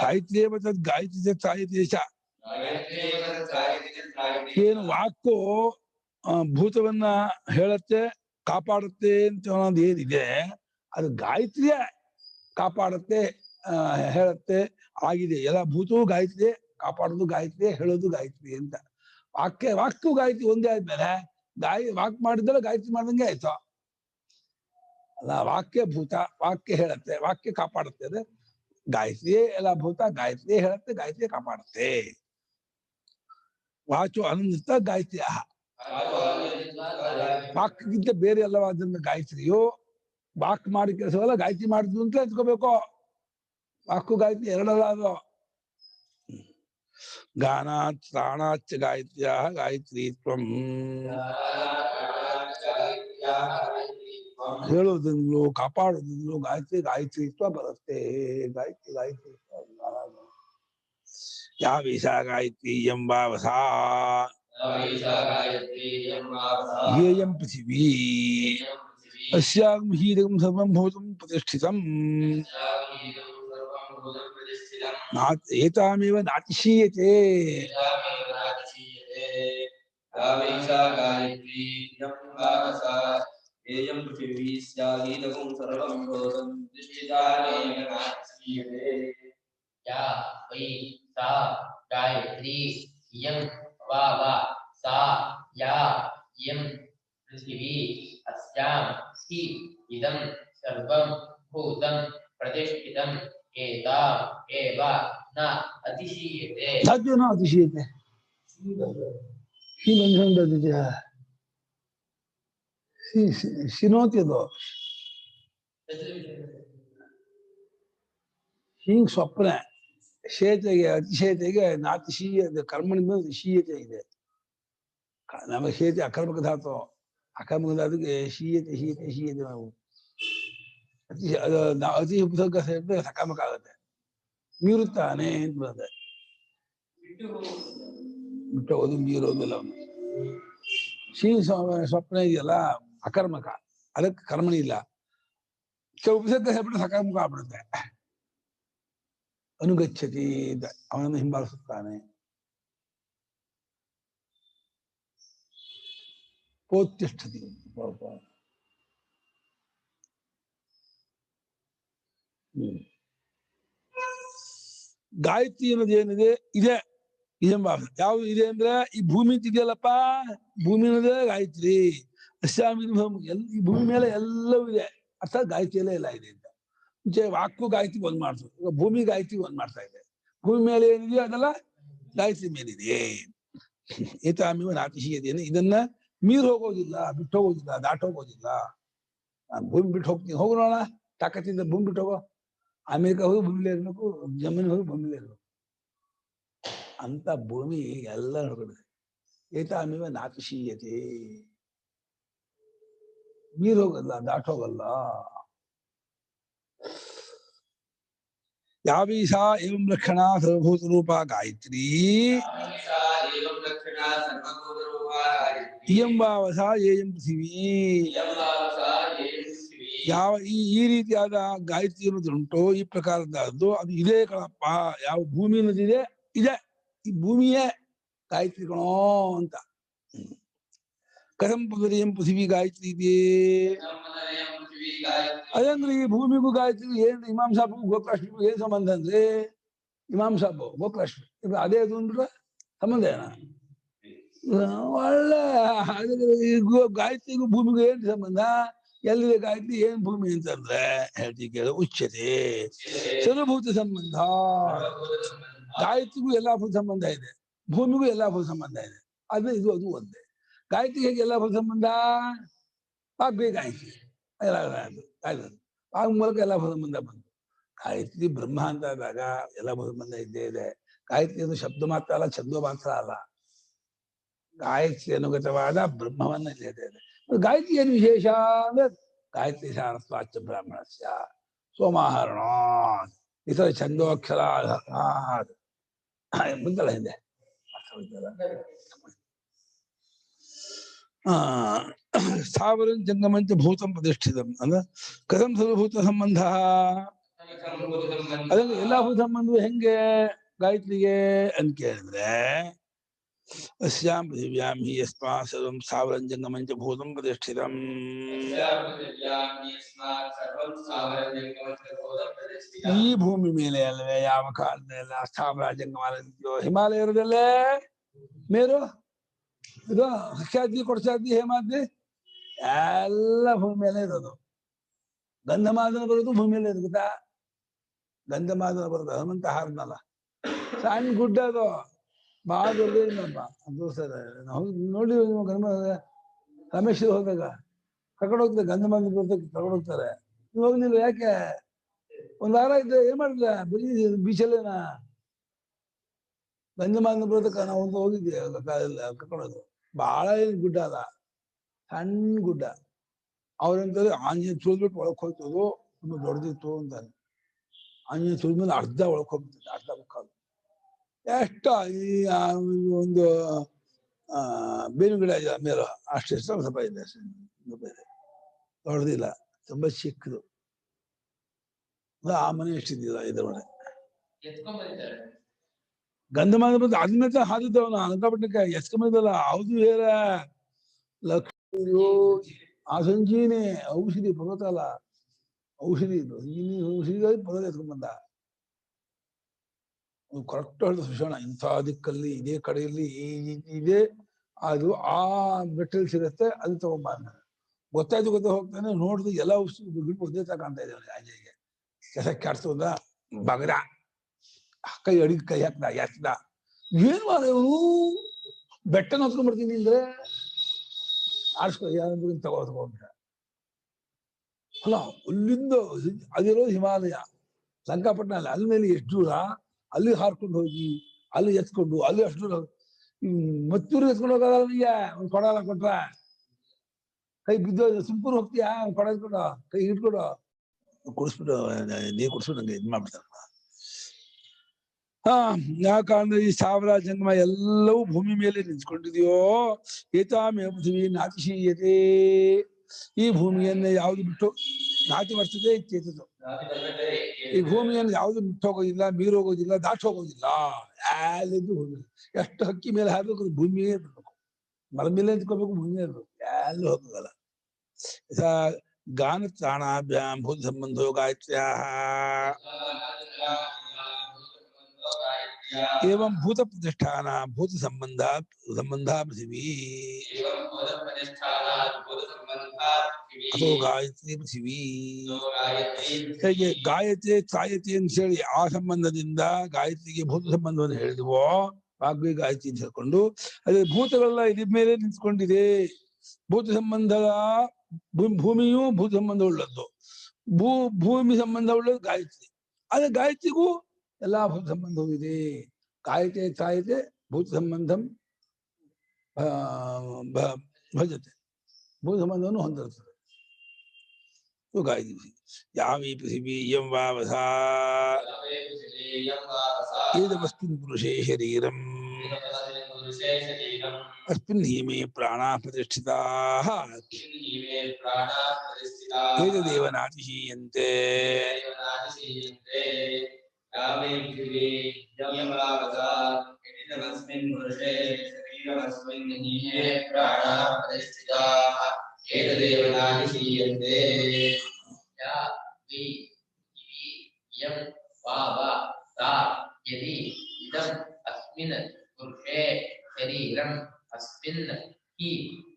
ಗಾಯತ್ರಿಯೇವ ತದ್ ಗಾಯತಿ ಚ ತ್ರಾಯತೆ ಚ. ಏನು ವಾಕು ಭೂತವನ್ನ ಹೇಳುತ್ತೆ ಕಾಪಾಡುತ್ತೆ ಅಂತ ಅನ್ನೋದು ಏನಿದೆ ಅದು ಗಾಯತ್ರಿಯ ಕಾಪಾಡುತ್ತೆ ಹೇಳುತ್ತೆ ಆಗಿದೆ. ಎಲ್ಲ ಭೂತವೂ ಗಾಯತ್ರಿ, ಕಾಪಾಡೋದು ಗಾಯತ್ರಿ, ಹೇಳೋದು ಗಾಯತ್ರಿ ಅಂತ. ವಾಕ್ಯು ಗಾಯತ್ರಿ ಒಂದೇ ಆದ್ಮೇಲೆ ವಾಕ್ ಮಾಡಿದ್ರೆ ಗಾಯತ್ರಿ ಮಾಡ್ದಂಗೆ ಆಯ್ತು ಅಲ್ಲ. ವಾಕ್ಯ ಭೂತ, ವಾಕ್ಯ ಹೇಳುತ್ತೆ, ವಾಕ್ಯ ಕಾಪಾಡುತ್ತೆ. ಅದೇ ಗಾಯತ್ರಿಯೇ ಎಲ್ಲ ಭೂತ, ಗಾಯತ್ರಿಯೇ ಹೇಳುತ್ತೆ, ಗಾಯತ್ರಿಯೇ ಕಾಪಾಡುತ್ತೆ. ವಾಚು ಅನಂತ ಗಾಯತ್ರಿ ವಾಕ್ಗಿಂತ ಬೇರೆ ಅಲ್ಲವಾದ್ರಿಂದ ಗಾಯತ್ರಿಯು ವಾಕ್ ಮಾಡಿ ಕೆಲಸವಲ್ಲ, ಗಾಯತ್ರಿ ಮಾಡಿದ್ವು ಅಂತ ಎತ್ಕೋಬೇಕು. ವಾಕು ಗಾಯತ್ರಿ ಎರಡಲ್ಲ ಅದು. ಗಾನಾತ್ ಪ್ರಾಣಾಚ ಗಾಯತ್ರ್ಯ ಗಾಯತ್ರಿ ತ್ವಂ ಹೇಳೋದಿಂದಲೂ ಕಾಪಾಡೋದಿಂದಲೂ ಗಾಯತ್ರಿತ್ವ ಬರುತ್ತೆ. ಗಾಯತ್ರಿ ಯಾವೀಸಾ ಗಾಯತ್ರಿ ಎಂಬಾವಸಾ ಯೇಯಂ ಪೃಥಿವೀ ಅಸ್ಯಾಂ ಹೀರಂ ಸರ್ವಂ ಭೂತಂ ಪ್ರತಿಷ್ಠಿತಂ ಏತಾಮೇವ ನಾತಿಶೀಯತೆ. गायत्री यं वाव सा या यं पृथिवी अस्यां हि इदं सर्वं भूतं प्रतिष्ठितं एता एव न अतिशीयते. साध्य न अतिशीयते ही बंधन शिनोत्यदो ಹಿಂಗ್ ಸ್ವಪ್ನ ಶೇತೆಗೆ ಅತಿಶಯತೆಗೆ ನಾತಿಶೀಯ ಕರ್ಮಣಿಂದ ಶೀಯತೆ ಇದೆ. ನಮಗೆ ಶೇತೆ ಅಕರ್ಮಕ ಧಾತು, ಅಕರ್ಮಕ ಧಾತುಗೆ ಶೀಯತೆ ನಾವು ಅತಿ ಉಪಸರ್ಗ ಸೇರಿದ್ರೆ ಸಕರ್ಮಕ ಆಗುತ್ತೆ. ಮೀರುತ್ತಾನೆ ಅಂತ ಬರ್ತದೆ. ಬಿಟ್ಟು ಹೋಗೋದು ಮೀರೋದಿಲ್ಲ ಅವನು. ಸ್ವಪ್ನ ಇದೆಯಲ್ಲ ಅಕರ್ಮಕ, ಅದಕ್ಕೆ ಕರ್ಮಣಿ ಇಲ್ಲ. ಉಪಸರ್ಗ ಹೇಳ್ಬಿಟ್ಟು ಸಕರ್ಮಕ ಆಗ್ಬಿಡುತ್ತೆ. ಅನುಗಚ್ಚತಿ ಅವನನ್ನು ಹಿಂಬಾಲಿಸುತ್ತಾನೆ. ಪೋತ್ಯಷ್ಠತಿ ಗಾಯತ್ರಿ ಅನ್ನೋದು ಏನಿದೆ ಇದೆ ಇದೆಂಬ ಯಾವ್ದು ಇದೆ ಅಂದ್ರೆ ಈ ಭೂಮಿ ಇದೆಯಲ್ಲಪ್ಪ, ಭೂಮಿ ಅನ್ನೋದೇ ಗಾಯತ್ರಿ. ಅಸ್ಯಾಮಿ ಈ ಭೂಮಿ ಮೇಲೆ ಎಲ್ಲವೂ ಇದೆ, ಅರ್ಥಾತ್ ಗಾಯತ್ರಿಯಲ್ಲೇ ಎಲ್ಲ ಇದೆ ಅಂತ. ಮುಂಚೆ ವಾಕು ಗಾಯತ್ರಿ ಒಂದ್ ಮಾಡ್ತು, ಈಗ ಭೂಮಿ ಗಾಯತ್ರಿ ಒಂದ್ ಮಾಡ್ತಾ ಇದೆ. ಭೂಮಿ ಮೇಲೆ ಏನಿದೆಯೋ ಅದೆಲ್ಲ ಗಾಯತ್ರಿ ಮೇಲಿದೆ. ಏತಾಮಿವ ನಾತಿಶೀಯತೆಯನ್ನು ಇದನ್ನ ಮೀರ್ ಹೋಗೋದಿಲ್ಲ, ಬಿಟ್ಟು ಹೋಗೋದಿಲ್ಲ, ದಾಟೋಗೋದಿಲ್ಲ. ಭೂಮಿ ಬಿಟ್ಟು ಹೋಗ್ತೀನಿ, ಹೋಗೋಣ ತಾಕತ್ತಿಂದ ಭೂಮಿ ಬಿಟ್ಟು ಹೋಗೋ. ಅಮೆರಿಕ ಹೋಗಿ ಭೂಮಿಲೇ ಇರ್ಬೇಕು, ಜಮೀನ್ ಹೋಗಿ ಭೂಮಿಲೇ ಇರ್ಬೇಕು ಅಂತ ಭೂಮಿ ಎಲ್ಲ ನೋಡ್ಕೊಡುತ್ತೆ. ಏತಾಮಿವ ನಾತಿಶೀಯತೆ, ಮೀರ್ ಹೋಗಲ್ಲ, ದಾಟೋಗಲ್ಲ. ಯಾವೀಸಾ ಏವಂ ಲಕ್ಷಣಾ ಸರ್ವಭೂತ ರೂಪ ಗಾಯತ್ರಿ ಇಯಂ ಭಾವಸ ಏಯಂ ಪೃಥಿವೀ. ಯಾವ ಈ ರೀತಿಯಾದ ಗಾಯತ್ರಿ ಅನ್ನೋದುಂಟೋ, ಈ ಪ್ರಕಾರದ್ದು ಅದು ಇದೇ ಕಣಪ್ಪ. ಯಾವ ಭೂಮಿ ಅನ್ನೋದಿದೆ ಇದೆ, ಈ ಭೂಮಿಯೇ ಗಾಯತ್ರಿ ಕಣೋ ಅಂತ. ಕಥಂ ಪುನರಿಯಂ ಪೃಥಿವೀ ಗಾಯತ್ರಿ ಇದೆ. ಅದಂದ್ರೆ ಈ ಭೂಮಿಗೂ ಗಾಯತ್ರಿ ಏನ್ ಇಮಾಂಸಾಪು ಗೋಕೃಷ್ಣಗೂ ಏನ್ ಸಂಬಂಧ ಅಂದ್ರೆ, ಇಮಾಂಸಾಪು ಗೋಕೃಷ್ಣ ಅದೇ ಅದು ಅಂದ್ಬಿಟ್ರೆ ಸಂಬಂಧ ಏನ? ಒಳ್ಳೆ ಗಾಯತ್ರಿಗೂ ಭೂಮಿಗೂ ಏನ್ ಸಂಬಂಧ? ಎಲ್ಲಿದೆ ಗಾಯತ್ರಿ, ಏನ್ ಭೂಮಿ ಅಂತಂದ್ರೆ ಹೇಳ್ತಿ ಕೇಳ. ಉಚ್ಯತೆ ಸರ್ವಭೂತ ಸಂಬಂಧ. ಗಾಯತ್ರಿಗೂ ಎಲ್ಲಾ ಭೂತ ಸಂಬಂಧ ಇದೆ, ಭೂಮಿಗೂ ಎಲ್ಲಾ ಭೂತ ಸಂಬಂಧ ಇದೆ. ಆದ್ರೆ ಇದು ಅದು ಒಂದೇ. ಗಾಯತ್ರಿ ಹೇಗೆ ಎಲ್ಲಾ ಭೂತ ಸಂಬಂಧ? ವಾಗ್ಬೇ ಗಾಯತ್ರಿ ಆಗ ಮೂಲಕ ಎಲ್ಲ ಸಂಬಂಧ ಬಂತು. ಗಾಯತ್ರಿ ಬ್ರಹ್ಮ ಅಂತ ಆದಾಗ ಎಲ್ಲ ಸಂಬಂಧ ಇದ್ದೇ ಇದೆ. ಗಾಯತ್ರಿ ಅದು ಶಬ್ದ ಮಾತ್ರ ಅಲ್ಲ, ಛಂದೋ ಮಾತ್ರ ಅಲ್ಲ, ಗಾಯತ್ರಿ ಅನುಗತವಾದ ಬ್ರಹ್ಮವನ್ನ ಇದೆ. ಗಾಯತ್ರಿ ಏನು ವಿಶೇಷ ಅಂದ್ರೆ ಗಾಯತ್ರಿ ಸಾರಸ್ವಾಚ್ಯ ಬ್ರಾಹ್ಮಣಸ್ಯ ಸೋಮಾಹರಣ ಇತರ ಛಂದೋಕ್ಷರ ಮುಂದಲ್ಲ ಹಿಂದೆ ಸ್ಥಾವರಂ ಜಂಗಮಂಚ ಭೂತಂ ಪ್ರತಿಷ್ಠಿತಂ ಅಂದ್ರೆ ಕಥಂ ಸರ್ವಭೂತ ಸಂಬಂಧ. ಅದಕ್ಕೆ ಎಲ್ಲಾ ಭೂತ ಸಂಬಂಧವು ಹೆಂಗೆ ಗಾಯತ್ರಿಗೆ ಅಂತ ಕೇಳಿದ್ರೆ, ಅಸ್ಯಾಂ ಪೃಥಿವ್ಯಾಂ ಹಿ ಯಸ್ಮಾತ್ ಸರ್ವಂ ಸ್ಥಾವರಂ ಜಂಗಮಂಚ ಭೂತಂ ಪ್ರತಿಷ್ಠಿತಂ. ಈ ಭೂಮಿ ಮೇಲೆ ಅಲ್ಲವೇ ಯಾವ ಕಾಲದಲ್ಲ ಸ್ಥಾವರ ಜಂಗಮ ಹಿಮಾಲಯ ಇರೋದಲ್ಲೇ ಮೇರು ಇದು ಸಖ್ಯಾದ್ರಿ ಕೊಡ್ಸಾದ್ರಿ ಹೇಮಾದ್ರಿ ಎಲ್ಲ ಭೂಮಿ ಮೇಲೆ ಇರೋದು. ಗಂಧಮಾದನ ಬರೋದು ಭೂಮಿ ಮೇಲೆ ಇರೋದ. ಗಂಧಮಾದನ ಬರೋದು ಹನುಮಂತ ಹಾರನಲ್ಲ, ಸಣ್ಣ ಗುಡ್ಡ ಅದು, ಬಹಳ ದೊಡ್ಡದೇನಪ್ಪ ಅದು. ಸರ್ ನಾವು ನೋಡಿ ರಮೇಶ್ ಹೋದಾಗ ಕರ್ಕೊಂಡು ಹೋಗ್ತಾರೆ, ಗಂಧಮಾದನ ಬರೋದಕ್ಕೆ ಕರ್ಕೊಂಡು ಹೋಗ್ತಾರೆ. ನೀವು ಹೋಗ್ಲಿಲ್ಲ ಯಾಕೆ? ಒಂದ್ ವಾರ ಇದ್ದ ಏನ್ ಮಾಡಿಲ್ಲ, ಬರೀ ಬೀಚಲ್ಲೇನ ಗಂಧಮಾದನ ಬರೋದಕ್ಕೆ ನಾವು ಒಂದು ಹೋಗಿದ್ದೆ ಕರ್ಕೊಂಡೋದು. ಬಹಳ ಏನ್ ಗುಡ್ಡ ಅಲ್ಲ, ಸಣ್ಣ ಗುಡ್ಡ. ಅವ್ರಂತಾರೆ ಆಂಜನೇಯ ತುಳಿದ್ಬಿಟ್ಟು ಒಳಕ್ ಹೋಗ್ತದು, ತುಂಬ ದೊಡ್ಡದಿತ್ತು ಅಂತಾನೆ. ಆಂಜನೇಯ ತುಳಿದ್ಮೇಲೆ ಅರ್ಧ ಒಳಕ್ ಹೋಗ್ಬಿಡ್ತದೆ, ಅರ್ಧ ಮುಕ್ಕಾಲು. ಎಷ್ಟ ಈ ಒಂದು ಬೇವಿನ ಗಿಡ ಇದೆ ಮೇಲೆ ಅಷ್ಟು ಸ್ವಲ್ಪ ಇದೆ, ದೊಡ್ಡದಿಲ್ಲ, ತುಂಬಾ ಚಿಕ್ಕದು. ಆ ಮನೆ ಎಷ್ಟಿದ್ದಿಲ್ಲ ಇದ್ರೊಳಗೆ. ಗಂಧಮಾದನ ಬಂದು ಅದ್ಮೇಲೆ ಹಾದಿದ್ದವನ ಅನಕಾಪಟ್ಟಣಕ್ಕೆ ಎಸ್ಕೊಂಬಂದಲ್ಲ. ಹೌದು ಹೇಳ ಲಕ್ಷ್ಮೀ ಆ ಸಂಜೀನಿ ಔಷಧಿ ಪರ್ವತ ಅಲ್ಲ, ಔಷಧಿ ಇದು ಔಷಧಿ ಪರ್ವತ ಎತ್ಕೊಂಡ್ಬಂದ. ಕರೆಕ್ಟ್ ಹೇಳಿದ ಸುಷಣ, ಇಂಥ ದಿಕ್ಕಲ್ಲಿ ಇದೇ ಕಡೆಯಲ್ಲಿ ಇದೆ ಅದು ಆ ಬೆಟ್ಟಲ್ಲಿ ಸಿಗತ್ತೆ, ಅದು ತಗೊಂಬಂದ. ಗೊತ್ತಾಯ್ತು ಹೋಗ್ತಾನೆ, ನೋಡಿದ್ರೆ ಎಲ್ಲ ಔಷಧಿ ಒಂದೇ ತರ ಕಾಣ್ತಾ ಇದೆ ಅವನಿಗೆ. ಆಂಜನಿಗೆ ಕೆಸಕ್ಕೆ ಆಡ್ಸೋದ ಬಗದ ಕೈ ಅಡಿಗೆ ಕೈ ಹಾಕ್ದ ಎಸ್ದ. ಏನ್ ಮಾರೇವು ಬೆಟ್ಟ ನೋಡ್ಕೊಂಡ್ ಬರ್ತೀನಿ ಅಂದ್ರೆ ಆಡ್ಸ್ಕೊ ತಗೋಬಿಟ್ಟ. ಅಲ್ಲ ಅಲ್ಲಿಂದ ಅದಿರೋದು ಹಿಮಾಲಯ ಲಂಕಾಪಟ್ಟಣ ಅಲ್ಲ, ಅಲ್ಲಿ ಮೇಲೆ ಎಷ್ಟು ದೂರ, ಅಲ್ಲಿ ಹಾರ್ಕೊಂಡು ಹೋಗಿ ಅಲ್ಲಿ ಎತ್ಕೊಂಡು ಅಲ್ಲಿ ಅಷ್ಟು ದೂರ ಮತ್ತೂರು ಎತ್ಕೊಂಡು ಹೋಗಲ್ಲ. ನನಗೆ ಒಂದು ಕೊಡಲ್ಲ ಕೊಟ್ರ ಕೈ ಬಿದ್ದು ಸುಂಪೂರು ಹೋಗ್ತೀಯಾ, ಒಂದು ಕೊಡ ಎತ್ಕೊಂಡು ಕೈ ಇಟ್ಕೊಂಡು ಕುಡಿಸ್ಬಿಟ್ಟು ನೀರು ಕುಡಿಸ್ಬಿಟ್ಟು ನಂಗೆ ಇದು ಮಾಡ್ಬಿಡ್ತಾರ. ಯಾವ ಕಾರಣದಲ್ಲಿ ಈ ಸಾವಿರ ಜನ್ಮ ಎಲ್ಲವೂ ಭೂಮಿ ಮೇಲೆ ನಿಂತ್ಕೊಂಡಿದೆಯೋ ಏತಾಮೇ ಪೃಥ್ವಿ ನಾತಿಶೀಯತೆ ಈ ಭೂಮಿಯನ್ನ ಯಾವುದು ಬಿಟ್ಟು ನಾತಿ ಬರ್ತದೆ ಇತ್ಯೇತದು ಈ ಭೂಮಿಯನ್ನು ಯಾವುದು ಬಿಟ್ಟು ಹೋಗೋದಿಲ್ಲ ಮೀರೋಗೋದಿಲ್ಲ ದಾಟಿ ಹೋಗೋದಿಲ್ಲ ಯಾಲಿದ್ದು ಭೂಮಿ ಎಷ್ಟು ಹಕ್ಕಿ ಮೇಲೆ ಹಾಕ್ಬೇಕು ಭೂಮಿಯೇ ಇರ್ಬೇಕು ಮರ ಮೇಲೆ ನಿಂತ್ಕೋಬೇಕು ಭೂಮಿಯೇ ಇರ್ಬೇಕು ಯಾರು ಹೋಗಲ್ಲ ಗಾನ ತ್ರಾಣಾಭ್ಯಾಂ ಭೂತ ಸಂಬಂಧೋ ಗಾಯತ್ರ್ಯಾ एवं भूत प्रतिष्ठान भूत संबंधा पृथ्वी अथो गायत्री पृथ्वी ಹೇಗೆ ಗಾಯತ್ರಿ ತ್ರಾಯತಿ ಅಂತ ಹೇಳಿ ಆ ಸಂಬಂಧದಿಂದ ಗಾಯತ್ರಿಗೆ ಭೂತ ಸಂಬಂಧವನ್ನು ಹೇಳಿದ್ವೋ ವಾಗ್ವಿ ಗಾಯತ್ರಿ ಅಂತ ಹೇಳ್ಕೊಂಡು ಅದೇ ಭೂತಗಳೆಲ್ಲ ಇದ್ರ ಮೇಲೆ ನಿಂತ್ಕೊಂಡಿದೆ ಭೂತ ಸಂಬಂಧದ ಭೂಮಿಯೂ ಭೂತ ಸಂಬಂಧ ಉಳ್ಳದ್ದು ಭೂಮಿ ಸಂಬಂಧ ಉಳ್ಳದ್ದು ಗಾಯತ್ರಿ ಅದೇ ಗಾಯತ್ರಿಗೂ ಎಲ್ಲ ಭೂತ ಸಂಬಂಧವೂ ಇದೆ ಕಾಯತೆ ಚಾಯತೆ ಭೂತ ಸಂಬಂಧಂ ಭಜತೆ ಭೂತ ಸಂಬಂಧವನ್ನು ಹೊಂದಿರುತ್ತದೆ ಗಾಯತ್ರಿ ಯಾವೀ ಪೃಥಿವೀ ಯಂ ವಾವಸಾ ಏದಮಸ್ಮಿನ್ ಪುರುಷೇ ಶರೀರಂ अस्मिन् हि मे प्राणाः प्रतिष्ठिताः एतदेव नातिशीयन्ते यदि इदं अस्मिन् पुरुषे शरीरम् अस्मिन् हि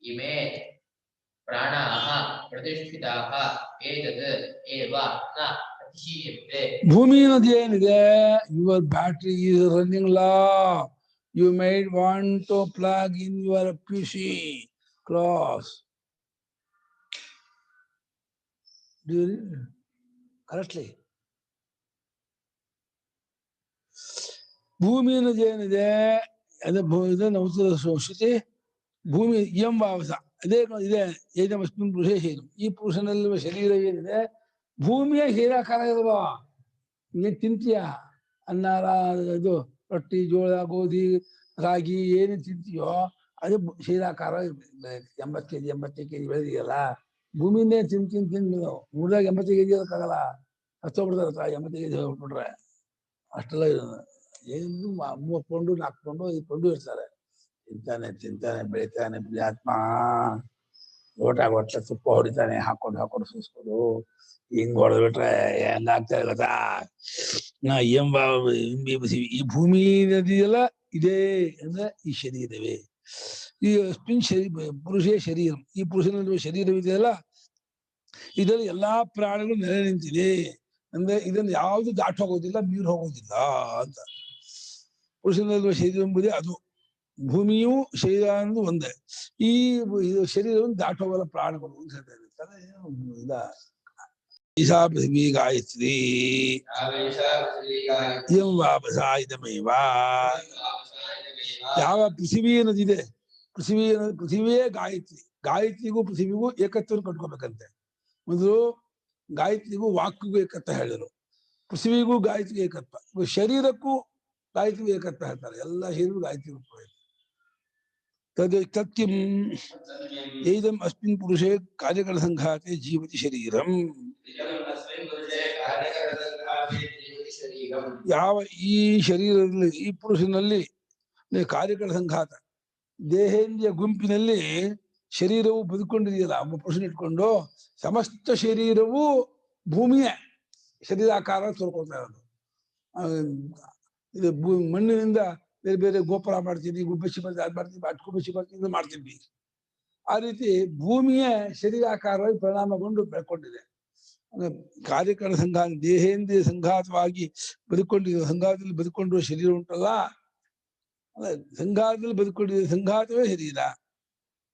इमे प्राणाः प्रतिष्ठिताः एतद् एव न अतिशीयन्ते ಭೂಮಿ ನದಿ ಏನಿದೆ your battery is running low you might want to plug in your PC cross do you read correctly ಭೂಮಿ ನದಿ ಏನಿದೆ ಇದನ್ನು ಶ್ರುತಿ ಭೂಮಿ ಇಯಂ ವಾವಸ ಅದೇ ಇದೆ ಏತಮಸ್ಮಿನ್ ಪುರುಷೇ ಶರೀರಂ ಈ ಪುರುಷನಲ್ಲಿರುವ ಶರೀರ ಏನಿದೆ ಭೂಮಿಯ ಶರೀರಾಕಾರ ಇರುವ ಏನ್ ತಿಂತೀಯ ಅನ್ನ ಇದು ರೊಟ್ಟಿ ಜೋಳ ಗೋಧಿ ರಾಗಿ ಏನೇನು ತಿಂತೀಯೋ ಅದು ಶರೀರಾಕಾರ 80 kg 80 kg ಬೆಳೆದಿದೆಯಲ್ಲ ಭೂಮಿನೇ ತಿಂದು ಮೂರ್ದಾಗ 80 kg ಅದಕ್ಕಾಗಲ್ಲ ಹತ್ತೋಗ್ಬಿಡ್ತಾರೆ 80 kg ಹೋಗ್ಬಿಟ್ರೆ ಅಷ್ಟೆಲ್ಲ ಇರೋದು ಏನು 3 ಪೌಂಡು 4 ಪೌಂಡು 5 ಪೌಂಡು ಇರ್ತಾರೆ ತಿಂತಾನೆ ಬೆಳಿತಾನೆ ಆತ್ಮ ಹೊಟ್ಟೆ ತುಪ್ಪ ಹೊಡಿತಾನೆ ಹಾಕೊಂಡು ಸೂಸ್ಕೊಂಡು ಹಿಂಗ್ ಹೊಡೆದ್ಬಿಟ್ರೆ ಹೆಂಗಾಗ್ತಾ ಇಲ್ಲತಾ ಈ ಭೂಮಿ ನದಿಯೆಲ್ಲ ಇದೆ ಅಂದ್ರೆ ಈ ಶರೀರವೇ ಈ ಅಸ್ಮಿನ್ ಪುರುಷೇ ಶರೀರ ಈ ಪುರುಷನಲ್ಲಿರುವ ಶರೀರವಿದೆಯಲ್ಲ ಇದರಲ್ಲಿ ಎಲ್ಲಾ ಪ್ರಾಣಿಗಳು ನೆಲೆ ನಿಂತಿದೆ ಅಂದ್ರೆ ಇದನ್ನು ಯಾವುದು ದಾಟ ಹೋಗೋದಿಲ್ಲ ಮೀರು ಹೋಗೋದಿಲ್ಲ ಅಂತ ಪುರುಷನಲ್ಲಿರುವ ಶರೀರ ಎಂಬುದೇ ಅದು ಭೂಮಿಯೂ ಶರೀರ ಅನ್ನೋದು ಒಂದೇ ಈ ಶರೀರವನ್ನು ದಾಟ ಹೋಗಲ್ಲ ಪ್ರಾಣಿಗಳು ಅಂತ ಹೇಳ್ತಾರೆ ಇಲ್ಲ ಈಶಾ ಪೃಥ್ವಿ ಗಾಯತ್ರಿ ಇಯಂ ವಾಪಸಾ ಇದಮೇವ ಯಾವ ಪೃಥ್ವಿ ಅನ್ನೋದಿದೆ ಪೃಥ್ವಿಯೇ ಗಾಯತ್ರಿಗೂ ಪೃಥ್ವಿಗೂ ಏಕತ್ವವನ್ನು ಕಟ್ಕೋಬೇಕಂತೆ ಮೊದಲು ಗಾಯತ್ರಿಗೂ ವಾಕ್ಗೂ ಏಕತ್ವ ಹೇಳಿದ್ರು ಪೃಥ್ವಿಗೂ ಗಾಯತ್ರಿ ಏಕತ್ವ ಶರೀರಕ್ಕೂ ಗಾಯತ್ರಿ ಏಕತ್ವ ಹೇಳ್ತಾರೆ ಎಲ್ಲ ಶರೀರ ಗಾಯತ್ರಿ ತತ್ಕಿಂ ಏದಂ ಅಸ್ಮಿನ್ ಪುರುಷೇ ಕಾರ್ಯಕರ ಸಂಘಾತೆ ಜೀವತಿ ಶರೀರಂ ಯಾವ ಈ ಶರೀರದಲ್ಲಿ ಈ ಪುರುಷನಲ್ಲಿ ಕಾರ್ಯಕರ ಸಂಘಾತ ದೇಹೇಂದ್ರಿಯ ಗುಂಪಿನಲ್ಲಿ ಶರೀರವು ಬದುಕೊಂಡಿದೆಯಲ್ಲ ಒಬ್ಬ ಪುರುಷನ ಇಟ್ಕೊಂಡು ಸಮಸ್ತ ಶರೀರವು ಭೂಮಿಯ ಶರೀರಾಕಾರ ತೋರ್ಕೊಳ್ತಾ ಇರೋದು ಇದು ಮಣ್ಣಿನಿಂದ ಬೇರೆ ಬೇರೆ ಗೋಪುರ ಮಾಡ್ತೀವಿ ಗುಬ್ಬಚ್ಚಿ ಬರ್ತೀವಿ ಅದ್ ಮಾಡ್ತೀವಿ ಅಟ್ಕುಬಚ್ಚಿ ಬರ್ತೀವಿ ಮಾಡ್ತೀವಿ ಆ ರೀತಿ ಭೂಮಿಯ ಶರೀರಾಕಾರವಾಗಿ ಪರಿಣಾಮಗೊಂಡು ಬೆಳ್ಕೊಂಡಿದೆ ಕಾರ್ಯಕರ ಸಂಘಾತ ದೇಹೇಂದ್ರಿಯ ಸಂಘಾತವಾಗಿ ಬದುಕೊಂಡಿರುವ ಸಂಘಾತದಲ್ಲಿ ಬದುಕೊಂಡಿರುವ ಶರೀರ ಉಂಟಲ್ಲ ಸಂಘಾತದಲ್ಲಿ ಬದುಕೊಂಡಿದೆ ಸಂಘಾತವೇ ಶರೀರ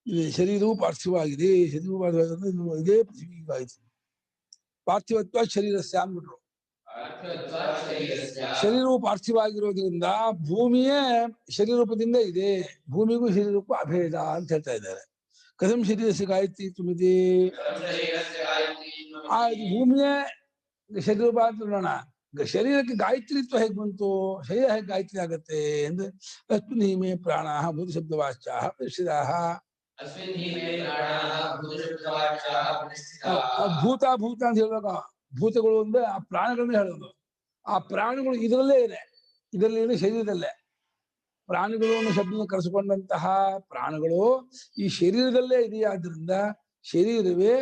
ಇದು ಶರೀರವು ಪಾರ್ಥಿವವಾಗಿದೆ ಶರೀರವು ಪಾರ್ಥಿವ ಇದೇ ಪೃಥ್ವಿಗಾಯಿತು ಪಾರ್ಥಿವತ್ವ ಶರೀರಸ್ಯ ಅಂದ್ಬಿಟ್ರು ಶರೀರವು ಪಾರ್ಥಿವಾಗಿರೋದ್ರಿಂದ ಭೂಮಿಯೇ ಶರೀರ ರೂಪದಿಂದ ಇದೆ ಭೂಮಿಗೂ ಶರೀರಕ್ಕೂ ಅಭೇದ ಅಂತ ಹೇಳ್ತಾ ಇದ್ದಾರೆ ಕಥಂ ಶರೀರಸ್ಯ ಗಾಯತ್ರಿ ತುಮಿದೆ ಆ ಭೂಮಿಯೇ ಶರೀರ ಅಂತ ನೋಡೋಣ ಶರೀರಕ್ಕೆ ಗಾಯತ್ರಿತ್ವ ಹೇಗೆ ಬಂತು? ಶರೀರ ಹೇಗೆ ಗಾಯತ್ರಿ ಆಗತ್ತೆ ಅಂದ್ರೆ ಅಸ್ಮಿನ್ ಹಿ ಮೇ ಪ್ರಾಣಾಃ ಭೂತ ಶಬ್ದವಾಚ್ಯಾಃ ಪ್ರತಿಷ್ಠಿತಾಃ. ಭೂತ ಭೂತ ಅಂತ ಹೇಳುವಾಗ ಭೂತಗಳು ಅಂದ್ರೆ ಆ ಪ್ರಾಣಿಗಳನ್ನ ಹೇಳೋದು. ಆ ಪ್ರಾಣಿಗಳು ಇದರಲ್ಲೇ ಇದೆ, ಇದರಲ್ಲಿ ಶರೀರದಲ್ಲೇ. ಪ್ರಾಣಿಗಳು ಅನ್ನೋ ಶಬ್ದವನ್ನು ಕರೆಸಿಕೊಂಡಂತಹ ಪ್ರಾಣಿಗಳು ಈ ಶರೀರದಲ್ಲೇ ಇದೆಯಾದ್ರಿಂದ ಶರೀರವೇ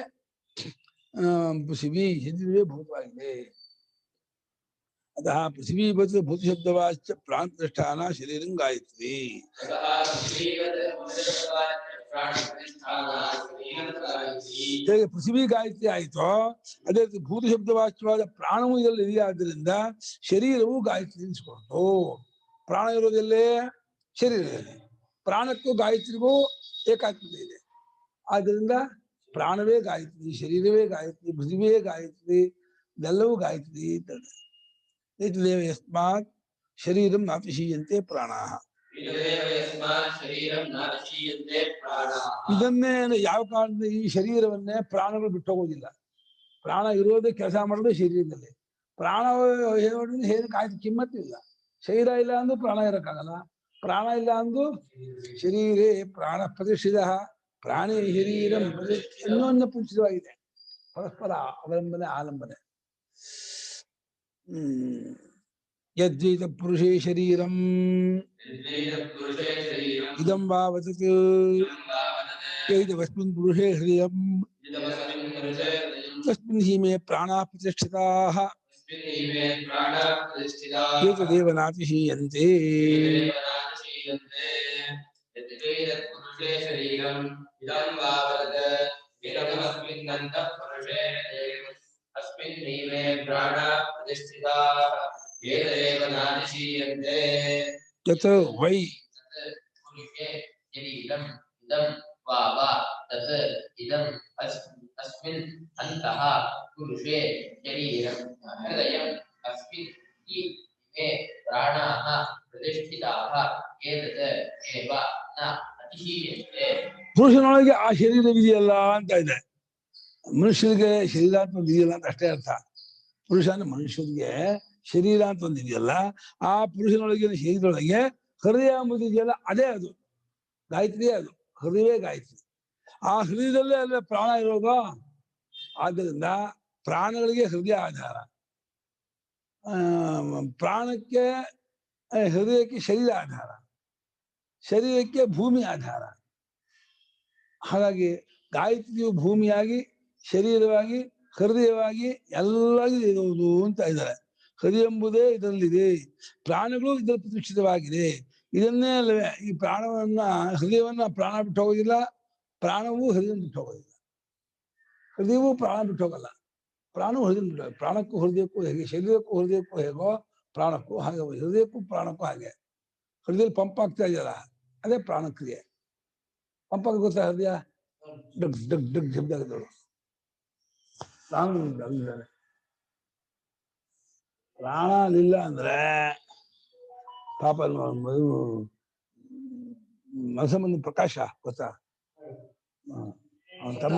ಪೃಥಿವಿ, ಶರೀರವೇ ಭೂತವಾಗಿದೆ. अतः पृथ्वीवत् भूतशब्दवाच्च प्राणप्रतिष्ठाना शरीरं गायत्री. ಹೇಗೆ ಪೃಥ್ವಿ ಗಾಯತ್ರಿ ಆಯಿತೋ ಅದೇ ರೀತಿ ಭೂತ ಶಬ್ದವಾಚ್ಯವಾದ ಪ್ರಾಣವು ಇದರಲ್ಲಿ ಇದೆಯಾದ್ದರಿಂದ ಶರೀರವು ಗಾಯತ್ರಿ ಎನಿಸಿಕೊಂಡು. ಪ್ರಾಣ ಇರೋದಲ್ಲೇ ಶರೀರದಲ್ಲಿ, ಪ್ರಾಣಕ್ಕೂ ಗಾಯತ್ರಿಗೂ ಏಕಾತ್ಮತೆ ಇದೆ. ಆದ್ದರಿಂದ ಪ್ರಾಣವೇ ಗಾಯತ್ರಿ, ಶರೀರವೇ ಗಾಯತ್ರಿ, ಪೃಥ್ವಿಯೇ ಗಾಯತ್ರಿ, ಇದೆಲ್ಲವೂ ಗಾಯತ್ರಿ ಇರ್ತದೆ. ಏತದೇವ ಯಸ್ಮಾತ್ ಶರೀರಂ ನಾತಿಶೀಯಂತೆ ಪ್ರಾಣಾಃ. ಇದನ್ನೇ ಯಾವ ಕಾರಣದಿಂದ ಈ ಶರೀರವನ್ನೇ ಪ್ರಾಣಗಳು ಬಿಟ್ಟು ಹೋಗೋದಿಲ್ಲ. ಪ್ರಾಣ ಇರೋದೇ ಕೆಲಸ ಮಾಡೋದು ಶರೀರದಲ್ಲಿ. ಪ್ರಾಣ ಏನಕ್ಕೆ ಆಯ್ತು ಕಿಮ್ಮತ್ತಿಲ್ಲ. ಶರೀರ ಇಲ್ಲ ಅಂದು ಪ್ರಾಣ ಇರಕ್ಕಾಗಲ್ಲ, ಪ್ರಾಣ ಇಲ್ಲ ಅಂದು ಶರೀರೇ ಪ್ರಾಣ ಪ್ರತಿಷ್ಠಿತ. ಪ್ರಾಣಿ ಶರೀರಂ ಅನ್ಯೋನ್ಯ ಪುರುಷವಾಗಿದೆ, ಪರಸ್ಪರ ಅವಲಂಬನೆ ಆಲಂಬನೆ. ಯದ್ವೈತ ಪುರುಷೇ ಶರೀರಂ ಇದಂ ವಾ ವದತ್ ಯೈದವಸ್ಮಿನ್ ಪುರುಷೇ ಹೃದಯಂ ತಸ್ಮಿನ್ ಹಿ ಮೇ ಪ್ರಾಣಾಃ ಪ್ರತಿಷ್ಠಿತಾಃ ಏತದೇವ ನಾತಿಶೀಯಂತೆ. तत् वै अस्मिन् अन्तः पुरुषे शरीरं हृदयम् अस्मिन् हि मे प्राणाः प्रतिष्ठिताः एतत् एव न अतिशीयन्ते. ಪುರುಷನೊಳಗೆ ಆ ಶರೀರವಿದೆಯಲ್ಲ ಅಂತ ಇದೆ. ಮನುಷ್ಯರಿಗೆ ಶರೀರ ಅಂತ ಒಂದು ಇದೆಯಲ್ಲ ಅಂತ ಅಷ್ಟೇ ಅರ್ಥ. ಪುರುಷ ಅಂದ್ರೆ ಮನುಷ್ಯರಿಗೆ ಶರೀರ ಅಂತ ಒಂದು ಇದೆಯಲ್ಲ, ಆ ಪುರುಷನೊಳಗಿನ ಶರೀರದೊಳಗೆ ಹೃದಯ ಎಂಬುದು ಇದೆಯಲ್ಲ, ಅದೇ ಅದು ಗಾಯತ್ರಿಯೇ. ಅದು ಹೃದಯವೇ ಗಾಯತ್ರಿ. ಆ ಹೃದಯದಲ್ಲೇ ಅಲ್ಲೇ ಪ್ರಾಣ ಇರೋದು. ಆದ್ದರಿಂದ ಪ್ರಾಣಗಳಿಗೆ ಹೃದಯ ಆಧಾರ, ಪ್ರಾಣಕ್ಕೆ ಹೃದಯಕ್ಕೆ ಶರೀರ ಆಧಾರ, ಶರೀರಕ್ಕೆ ಭೂಮಿ ಆಧಾರ. ಹಾಗಾಗಿ ಗಾಯತ್ರಿಯು ಭೂಮಿಯಾಗಿ, ಶರೀರವಾಗಿ, ಹೃದಯವಾಗಿ ಎಲ್ಲಾಗಿ ಇರುವುದು ಅಂತ ಇದ್ದಾರೆ. ಹೃದಯ ಎಂಬುದೇ ಇದರಲ್ಲಿದೆ, ಪ್ರಾಣಗಳು ಇದರಲ್ಲಿ ಪ್ರತಿಷ್ಠಿತವಾಗಿದೆ. ಇದನ್ನೇ ಅಲ್ಲವೇ ಈ ಪ್ರಾಣವನ್ನ, ಹೃದಯವನ್ನ ಪ್ರಾಣ ಬಿಟ್ಟು ಹೋಗೋದಿಲ್ಲ, ಪ್ರಾಣವೂ ಹೃದಯ ಬಿಟ್ಟು ಹೋಗೋದಿಲ್ಲ. ಹೃದಯವೂ ಪ್ರಾಣ ಬಿಟ್ಟು ಹೋಗಲ್ಲ, ಪ್ರಾಣವೂ ಹೃದಯ ಬಿಟ್ಟು ಹೋಗ. ಪ್ರಾಣಕ್ಕೂ ಹೃದಯಕ್ಕೂ ಹೇಗೆ, ಶರೀರಕ್ಕೂ ಹೃದಯಕ್ಕೂ ಹೇಗೋ ಪ್ರಾಣಕ್ಕೂ ಹಾಗೆ, ಹೃದಯಕ್ಕೂ ಪ್ರಾಣಕ್ಕೂ ಹಾಗೆ. ಹೃದಯದಲ್ಲಿ ಪಂಪ್ ಆಗ್ತಾ ಇದೆಯಲ್ಲ, ಅದೇ ಪ್ರಾಣಕ್ರಿಯೆ. ಪಂಪ್ ಆಗ ಗೊತ್ತಾ ಹೃದಯ ಡಗ್ ಡಗ್ ಡಗ್ ಶಬ್ದ ಆಗುತ್ತಳು. ಪ್ರಾಣ ಇಲ್ಲ ಅಂದ್ರೆ ಪಾಪ ಮನಸ್ಸಂಬಂಧ ಪ್ರಕಾಶ ಗೊತ್ತಾ, ಅವನ ತಮ್ಮ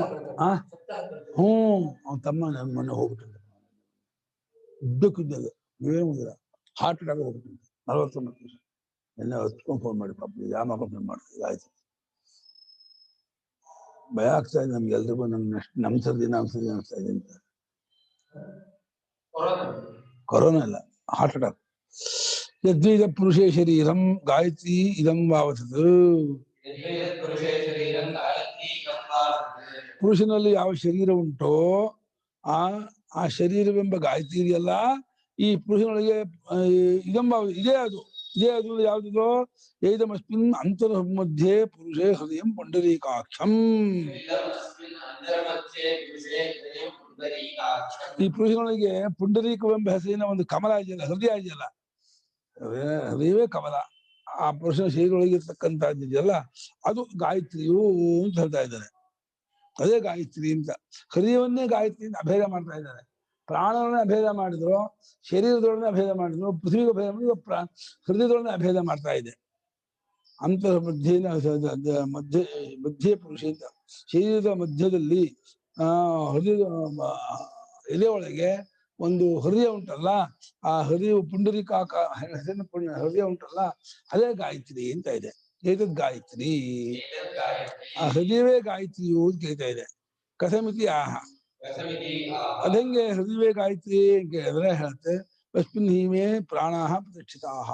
ಅವನ ತಮ್ಮ ನನ್ನ ಮೊನ್ನೆ ಹೋಗ್ಬಿಟ್ಟಿದ್ದ, ಇದ್ದಕ್ಕಿದ್ದಾಗ ಏನಿಲ್ಲ, ಹಾರ್ಟ್ ಅಟ್ಯಾಕ್ ಹೋಗ್ಬಿಟ್ಟಿದ್ದ 49 ವರ್ಷ. ಎಲ್ಲ ಹೊತ್ಕೊಂಡು ಫೋನ್ ಮಾಡಿ ಪಾಪ ಯಾವ ಮಕ್ಕಳು ಮಾಡ್ತೀವಿ. ಆಯ್ತು, ಭಯ ಆಗ್ತಾ ಇದೆ ನಮ್ಗೆ ಎಲ್ರಿಗೂ. ನಮ್ಮ ಸರ್ದಿ ಅನಿಸ್ತಾ ಇದೆ ಅಂತ. ಕೊರೋನಾ ಇಲ್ಲ, ಹಾರ್ಟ್ ಅಟ್ಯಾಕ್. ಯದ್ವೈತ ಪುರುಷೇ ಶರೀರಂ ಗಾಯತ್ರಿ ಇದಂ ವಾವತತ್. ಪುರುಷನಲ್ಲಿ ಯಾವ ಶರೀರ ಉಂಟೋ ಆ ಶರೀರವೆಂಬ ಗಾಯತ್ರಿ ಇದೆಯಲ್ಲ, ಈ ಪುರುಷನೊಳಗೆ ಇದಂ ಇದೇ ಅದು ಯಾವುದಿದೋ ಏದಮಸ್ಮಿನ್ ಅಂತರ್ ಮಧ್ಯೆ ಪುರುಷೇ ಹೃದಯಂ ಪುಂಡರೀಕಾಕ್ಷಂ. ಈ ಪುರುಷನೊಳಗೆ ಪುಂಡರೀಕವೆಂಬ ಹೆಸರಿನ ಒಂದು ಕಮಲ ಇದೆಯಲ್ಲ, ಹೃದಯ ಇದೆಯಲ್ಲ, ಹೃದಯವೇ ಕಮಲ. ಆ ಪುರುಷನ ಶರೀರದೊಳಗೆ ಇರ್ತಕ್ಕಂಥದ್ದು ಇದೆಯಲ್ಲ, ಅದು ಗಾಯತ್ರಿಯು ಅಂತ ಹೇಳ್ತಾ ಇದ್ದಾರೆ. ಅದೇ ಗಾಯತ್ರಿ ಅಂತ. ಹೃದಯವನ್ನೇ ಗಾಯತ್ರಿ ಅಂತ ಅಭೇದ ಮಾಡ್ತಾ ಇದ್ದಾರೆ. ಪ್ರಾಣವನ್ನೇ ಅಭೇದ ಮಾಡಿದ್ರು, ಶರೀರದೊಡನೆ ಅಭೇದ ಮಾಡಿದ್ರು, ಪೃಥ್ವಿಗೆ ಅಭೇದ ಮಾಡಿದ್ರು, ಹೃದಯದೊಡನೆ ಅಭೇದ ಮಾಡ್ತಾ ಇದೆ. ಅಂತರ ಮಧ್ಯೆ ಪುರುಷ ಅಂತ. ಶರೀರದ ಮಧ್ಯದಲ್ಲಿ ಹೃದಯದ ಎಲೆ ಒಳಗೆ ಒಂದು ಹೃದಯ ಉಂಟಲ್ಲ, ಆ ಹೃದಯ ಪುಂಡರೀಕಾಕ ಹೆಸರಿನ ಹೃದಯ ಉಂಟಲ್ಲ, ಅದೇ ಗಾಯತ್ರಿ ಅಂತ ಇದೆ. ಏತದ್ ಗಾಯತ್ರಿ, ಆ ಹೃದಯವೇ ಗಾಯತ್ರಿಯು ಅಂತ ಕೇಳ್ತಾ ಇದೆ. ಕಥಮಿತಿ ಆಹ, ಅದಂಗೆ ಹೃದಯವೇ ಗಾಯತ್ರಿ ಅಂತ ಕೇಳಿದ್ರೆ ಹೇಳುತ್ತೆ ತಸ್ಮಿನ್ ಹೀಮೆ ಪ್ರಾಣಾಹ ಪ್ರತಿಷ್ಠಿತಾಃ.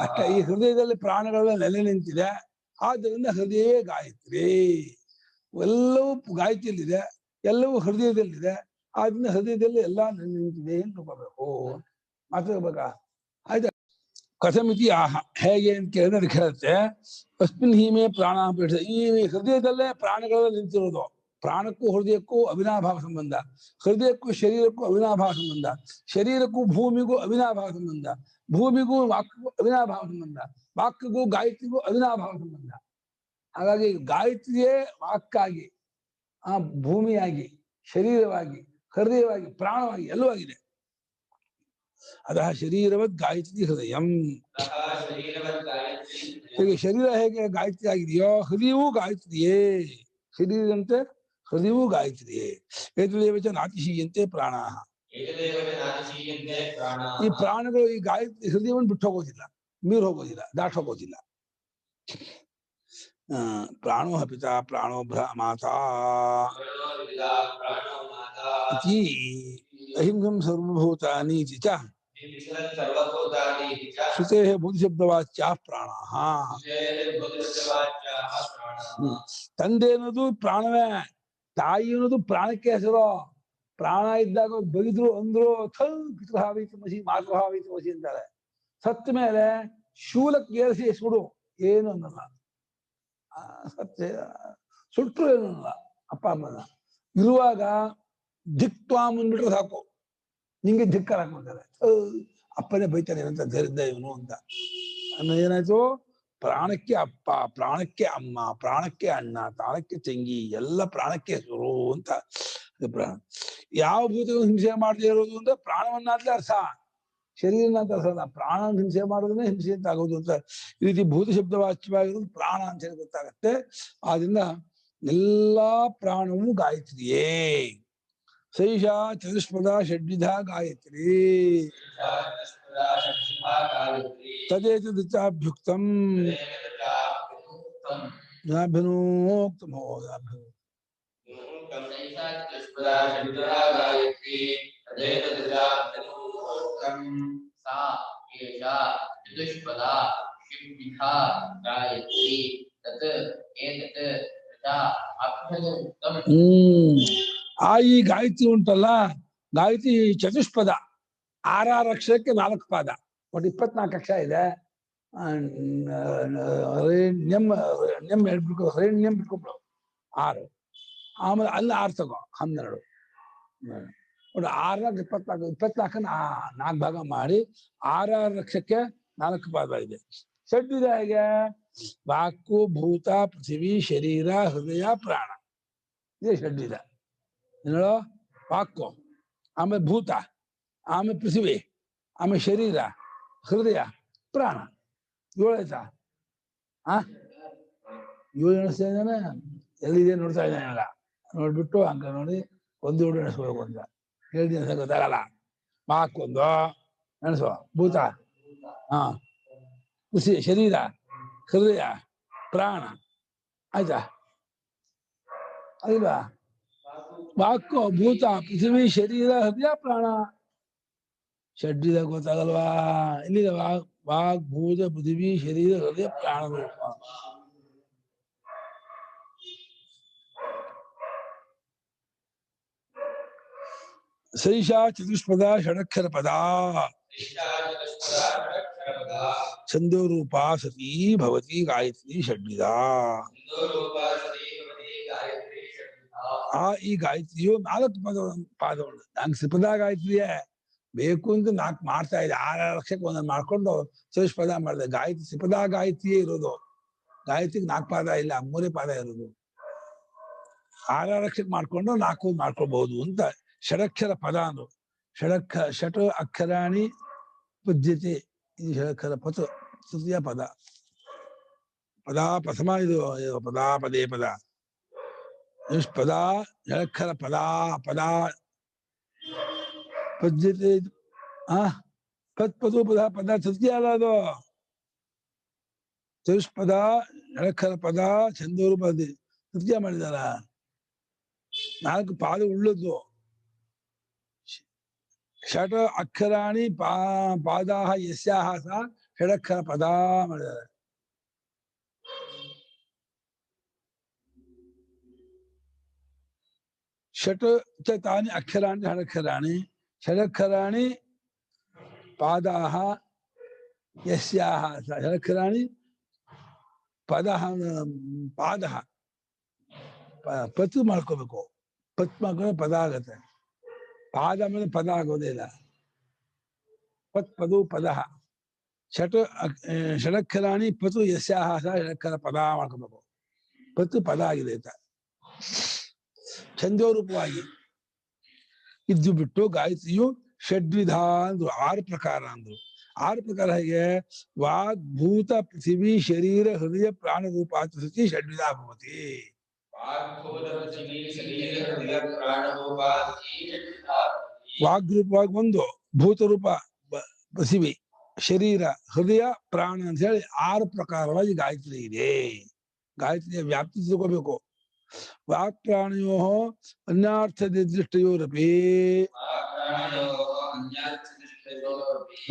ಅಷ್ಟ ಈ ಹೃದಯದಲ್ಲಿ ಪ್ರಾಣಗಳೆಲ್ಲ ನೆಲೆ ನಿಂತಿದೆ, ಆದ್ದರಿಂದ ಹೃದಯವೇ ಗಾಯತ್ರಿ. ಎಲ್ಲವೂ ಗಾಯತ್ರಿಯಲ್ಲಿದೆ, ಎಲ್ಲವೂ ಹೃದಯದಲ್ಲಿದೆ, ಆದ್ರಿಂದ ಹೃದಯದಲ್ಲಿ ಎಲ್ಲ ನೆಲೆ ನಿಂತಿದೆ ಅಂತ ತಿಳ್ಕೋಬೇಕು. ಮಾತಾಡ್ಬೇಕಾ? ಆಯ್ತಾ? ಕಥಮಿತಿ ಆಹ, ಹೇಗೆ ಅಂತ ಕೇಳಿದ್ರೆ ಅದಕ್ಕೆ ಹೇಳುತ್ತೆ ತಸ್ಮಿನ್ ಹೀಮೆ ಪ್ರಾಣಾಹ ಪ್ರತಿಷ್ಠಿತಾಃ. ಈ ಹೃದಯದಲ್ಲೇ ಪ್ರಾಣಗಳೆಲ್ಲ ನಿಂತಿರೋದು. ಪ್ರಾಣಕ್ಕೂ ಹೃದಯಕ್ಕೂ ಅವಿನಾಭಾವ ಸಂಬಂಧ, ಹೃದಯಕ್ಕೂ ಶರೀರಕ್ಕೂ ಅವಿನಾಭಾವ ಸಂಬಂಧ, ಶರೀರಕ್ಕೂ ಭೂಮಿಗೂ ಅವಿನಾಭಾವ ಸಂಬಂಧ, ಭೂಮಿಗೂ ವಾಕ್ಗೂ ಅವಿನಾಭಾವ ಸಂಬಂಧ, ವಾಕ್ಗೂ ಗಾಯತ್ರಿಗೂ ಅವಿನಾಭಾವ ಸಂಬಂಧ. ಹಾಗಾಗಿ ಗಾಯತ್ರಿಯೇ ವಾಕ್ಕಾಗಿ, ಆ ಭೂಮಿಯಾಗಿ, ಶರೀರವಾಗಿ, ಹೃದಯವಾಗಿ, ಪ್ರಾಣವಾಗಿ ಎಲ್ಲವೂ ಆಗಿದೆ. ಅದಹ ಶರೀರವದ್ ಗಾಯತ್ರಿ ಹೃದಯಂ. ಹೀಗೆ ಶರೀರ ಹೇಗೆ ಗಾಯತ್ರಿ ಆಗಿದೆಯೋ ಹೃದಯವೂ ಗಾಯತ್ರಿಯೇ. ಶರೀರದಂತೆ ಹೃದಯವೂ ಗಾಯತ್ರಿಯೇ. ಏತದೇವಚ ನಾತಿಶೀಯಂತೆ ಪ್ರಾಣಾಹ. ಈ ಪ್ರಾಣಗಳು ಈ ಗಾಯತ್ರಿ ಹೃದಯವನ್ನು ಬಿಟ್ಟು ಹೋಗೋದಿಲ್ಲ, ಮೀರು ಹೋಗೋದಿಲ್ಲ, ದಾಟ್ ಹೋಗೋದಿಲ್ಲ. ಪ್ರಾಣೋ ಪಿತಾ ಪ್ರಾಣೋ ಮಾತಾ ಇತಿ ಅಹಿಂಸಂ ಸರ್ವಭೂತಾನಿ ಇತಿ ಚ ಶ್ರುತೇಃ ಬುದ್ಧಿಶಬ್ದವಾಚ್ಯಾಃ ಪ್ರಾಣಾಃ. ತಂದೆ ಅನ್ನೋದು ಪ್ರಾಣವೇ, ತಾಯಿ ಅನ್ನೋದು ಪ್ರಾಣಕ್ಕೆ ಹೆಸರು. ಪ್ರಾಣ ಇದ್ದಾಗ ಬೈದ್ರು ಅಂದ್ರು ಪಿತೃಭಾವೈತಿ ಮಸಿ ಮಾತೃಭಾವೈತಿ ಮಸಿ ಅಂತಾರೆ. ಸತ್ತ ಮೇಲೆ ಶೂಲಕ್ಕೆ ಏರಿಸಿ ಸುಡು, ಏನು ಅನ್ನಲ್ಲ. ಸತ್ಯ ಸುಟ್ಟರು ಏನು ಅನ್ನಲ್ಲ ಅಪ್ಪ ಅಮ್ಮನ. ಇರುವಾಗ ಧಿಕ್ವಾಮ್ ಅಂದ್ಬಿಟ್ರೆ ಸಾಕು, ನಿಂಗೆ ಧಿಕ್ಕರ್ ಹಾಕ್ಬಿಡ್ತಾರೆ. ಅಪ್ಪನೇ ಬೈತಾನೆ ಅಂತ ಧರಿದ್ದ ಇವನು ಅಂತ. ಅನ್ನೋ ಏನಾಯ್ತು, ಪ್ರಾಣಕ್ಕೆ ಅಪ್ಪ, ಪ್ರಾಣಕ್ಕೆ ಅಮ್ಮ, ಪ್ರಾಣಕ್ಕೆ ಅಣ್ಣ, ಪ್ರಾಣಕ್ಕೆ ತಂಗಿ, ಎಲ್ಲ ಪ್ರಾಣಕ್ಕೆ ಹೆಸರು ಅಂತ. ಯಾವ ಭೂತಗಳು ಹಿಂಸೆ ಮಾಡದೇ ಇರೋದು ಅಂದ್ರೆ ಪ್ರಾಣವನ್ನಾದ್ಲೇ ಅರ್ಥ, ಶರೀರನ ಅಂತ ಅರ್ಥ ಅಲ್ಲ. ಪ್ರಾಣ ಹಿಂಸೆ ಮಾಡೋದನ್ನೇ ಹಿಂಸೆ ಅಂತ ಆಗೋದು ಅಂತ. ಈ ರೀತಿ ಭೂತ ಶಬ್ದ ವಾಚ್ಯವಾಗಿರೋದು ಪ್ರಾಣ ಅಂತ ಹೇಳಿ ಗೊತ್ತಾಗತ್ತೆ. ಆದ್ರಿಂದ ಎಲ್ಲಾ ಪ್ರಾಣವೂ ಗಾಯತ್ರಿಯೇ. ಸೈಷಾ ಚತುಷ್ಪದ ಷಡ್ವಿಧ ಗಾಯತ್ರಿ ತದೇತದಿಚಾಭ್ಯುಕ್ತಂ ನಾಭ್ಯನೋಕ್ತಮೋ ಆ ಈ ಗಾಯತ್ರಿ ಉಂಟಲ್ಲ, ಗಾಯತ್ರಿ ಚತುಷ್ಪದ, 6 ಅಕ್ಷರಕ್ಕೆ 4 ಪಾದ, ಒಟ್ಟು 24 ಅಕ್ಷರ ಇದೆ. ನೆಮ್ ಹೇಳ್ಬಿಟ್ಟು ರೆಣ್ಯಂ ಬಿಟ್ಕೊಬಿಡು 6, ಆಮೇಲೆ ಅಲ್ಲಿ 6 ತಗೋ 12, ಒಟ್ಟು 6 24 4 ಭಾಗ ಮಾಡಿ 6 ಅಕ್ಷರಕ್ಕೆ 4 ಪಾದ ಇದೆ. ಷಡ್ವಿಧ ಹೇಗೆ? ವಾಕು, ಭೂತ, ಪೃಥಿವಿ, ಶರೀರ, ಹೃದಯ, ಪ್ರಾಣ, ಇದೇ ಷಡ್ವಿಧ. ಏನೋ ವಾಕು, ಆಮೇಲೆ ಭೂತ, ಆಮೇಲೆ ಪೃಥಿವಿ, ಆಮೇಲೆ ಶರೀರ, ಹೃದಯ, ಪ್ರಾಣ. 7 ಆಯ್ತಾ? 7 ಎಣಿಸ್ತಾ ಇದ್ದಾನೆ, ಎಲ್ಲಿದೆ ನೋಡ್ತಾ ಇದ್ದಾನೆಲ್ಲ. ನೋಡ್ಬಿಟ್ಟು ಅಂಕ ನೋಡಿ 1 2 ಎಣಿಸ್ಬೇಕು ಅಂತ ಹೇಳ್ತೀನಿ ಅಂತ ಗೊತ್ತಾಗಲ್ಲ. ವಾಕ್ 1 ಎಣಿಸು, ಭೂತ, ಪೃಥ್ವಿ, ಶರೀರ, ಹೃದಯ, ಪ್ರಾಣ. ಆಯ್ತಾ? ಅಲ್ವಾ? ವಾಕು, ಭೂತ, ಪೃಥ್ವಿ, ಶರೀರ, ಹೃದಯ, ಪ್ರಾಣ. ಷಡ್ವಿಧ ಗೊತ್ತಾಗಲ್ವಾ? ಇಲ್ಲಿದೆ ವಾಕ್, ಭೂತ, ಪೃಥ್ವಿ, ಶರೀರ, ಹೃದಯ, ಪ್ರಾಣ ರೂಪ. ಸೈಷಾ ಚತುಷ್ಪದ ಷಡಕ್ಷರ ಪದ ಛಂದೋ ರೂಪ ಸತಿ ಭವತಿ ಗಾಯತ್ರಿ ಷಡ್ವಿಧ. ಈ ಗಾಯತ್ರಿಯು 4 ಪಾದಗಳು. ನಂಗೆ ತ್ರಿಪದ ಗಾಯತ್ರಿಯೇ ಬೇಕು ಅಂತ 4 ಮಾಡ್ತಾ ಇದೆ. 6 ಲಕ್ಷಕ್ಕೆ 1 ಮಾಡ್ಕೊಂಡು ಚತುಷ್ಪದ ಮಾಡಿದೆ. ಗಾಯತ್ರಿ ತ್ರಿಪದ ಗಾಯತ್ರಿಯೇ ಇರೋದು. ಗಾಯತ್ರಿಗೆ 4 ಪಾದ ಇಲ್ಲ, 3 ಪಾದ ಇರೋದು. 6 ಲಕ್ಷಕ್ಕೆ ಮಾಡ್ಕೊಂಡು 4 ಮಾಡ್ಕೊಳ್ಬಹುದು ಅಂತ. ಷಡಕ್ಷರ ಪದ ಅಂದ್ರು. ಷಟ್ ಅಕ್ಷರಾಣಿ ಪದ್ಯತೆ, ಇದು ಷಡಕ್ಷರ ಪದ, ತೃತೀಯ ಪದ. ಪದ ಪ್ರಥಮ, ಇದು ಪದ ಪದೇ ಪದ. ಪದ ಜಳಖರ ಪದ ಪದ ಪದ್ಯತೆ ಪದ್ ಪದು ಪದ ಪದ ತೃತೀಯ ಅಲ್ಲ ಅದು ಚತುಷ್ಪದ ಜಳಖರ ಪದ ಚಂದೂರು ಪದ ತೃತೀಯ ಮಾಡಿದಾರ 4 ಪಾದ ಉಳ್ಳದ್ದು ಷಟ ಅಕ್ಷರಾಣಿ ಪಾದಾಹ ಯಸ್ಯಾಹ ಸಹ ಷಡಕ್ಷರ ಪದ ಮಾಡಿದ್ದಾರೆ ಷಟ್ ಚ ತಾನಿ ಅಕ್ಷರಾಣಿ ಷಡಕ್ಷರಾಣಿ ಷಡಕ್ಷರಾಣಿ ಪಾದಾಹ ಯಸ್ಯಾಹ ಸಹ ಷಡಕ್ಷರಾಣಿ ಪದಹ ಪಾದಹ ಪತ್ ಮಾಡ್ಕೋಬೇಕು ಪತ್ ಮಾಡ್ಕೊಂಡ್ರೆ ಪದ ಆಗತ್ತೆ ಪಾದ ಮೇಲೆ ಪದ ಆಗೋದೇ ಇಲ್ಲ ಪತ್ ಪದು ಪದ ಷಡಕ್ಷರಾಣಿ ಪತು ಯಸ್ಯಾಹ ಸಹ ಷಡಕ್ಷರ ಪದ ಮಾಡ್ಕೋಬೇಕು ಪತ್ತು ಪದ ಆಗಿದೆ ಅಂತ ಛಂದೋರೂಪವಾಗಿ ಇದ್ದು ಬಿಟ್ಟು ಗಾಯತ್ರಿಯು ಷಡ್ವಿಧ ಅಂದ್ರು 6 ಪ್ರಕಾರ ಅಂದ್ರು 6 ಪ್ರಕಾರ ಹೇಗೆ ವಾಗ್ ಭೂತ ಪೃಥಿವಿ ಶರೀರ ಹೃದಯ ಪ್ರಾಣ ರೂಪಾತಿ ಷಡ್ವಿಧ ಭವತಿ ವಾಗ್ರೂಪವಾಗಿ ಒಂದು ಭೂತರೂಪ ಪೃಥಿವಿ ಶರೀರ ಹೃದಯ ಪ್ರಾಣ ಅಂತ ಹೇಳಿ 6 ಪ್ರಕಾರವಾಗಿ ಗಾಯತ್ರಿ ಇದೆ ಗಾಯತ್ರಿಯ ವ್ಯಾಪ್ತಿ ತಿಳ್ಕೋಬೇಕು ವಾಕ್ ಪ್ರಾಣಿಯೋ ಅನ್ಯಾರ್ಥ ನಿರ್ದಿಷ್ಟಯೋರಪಿ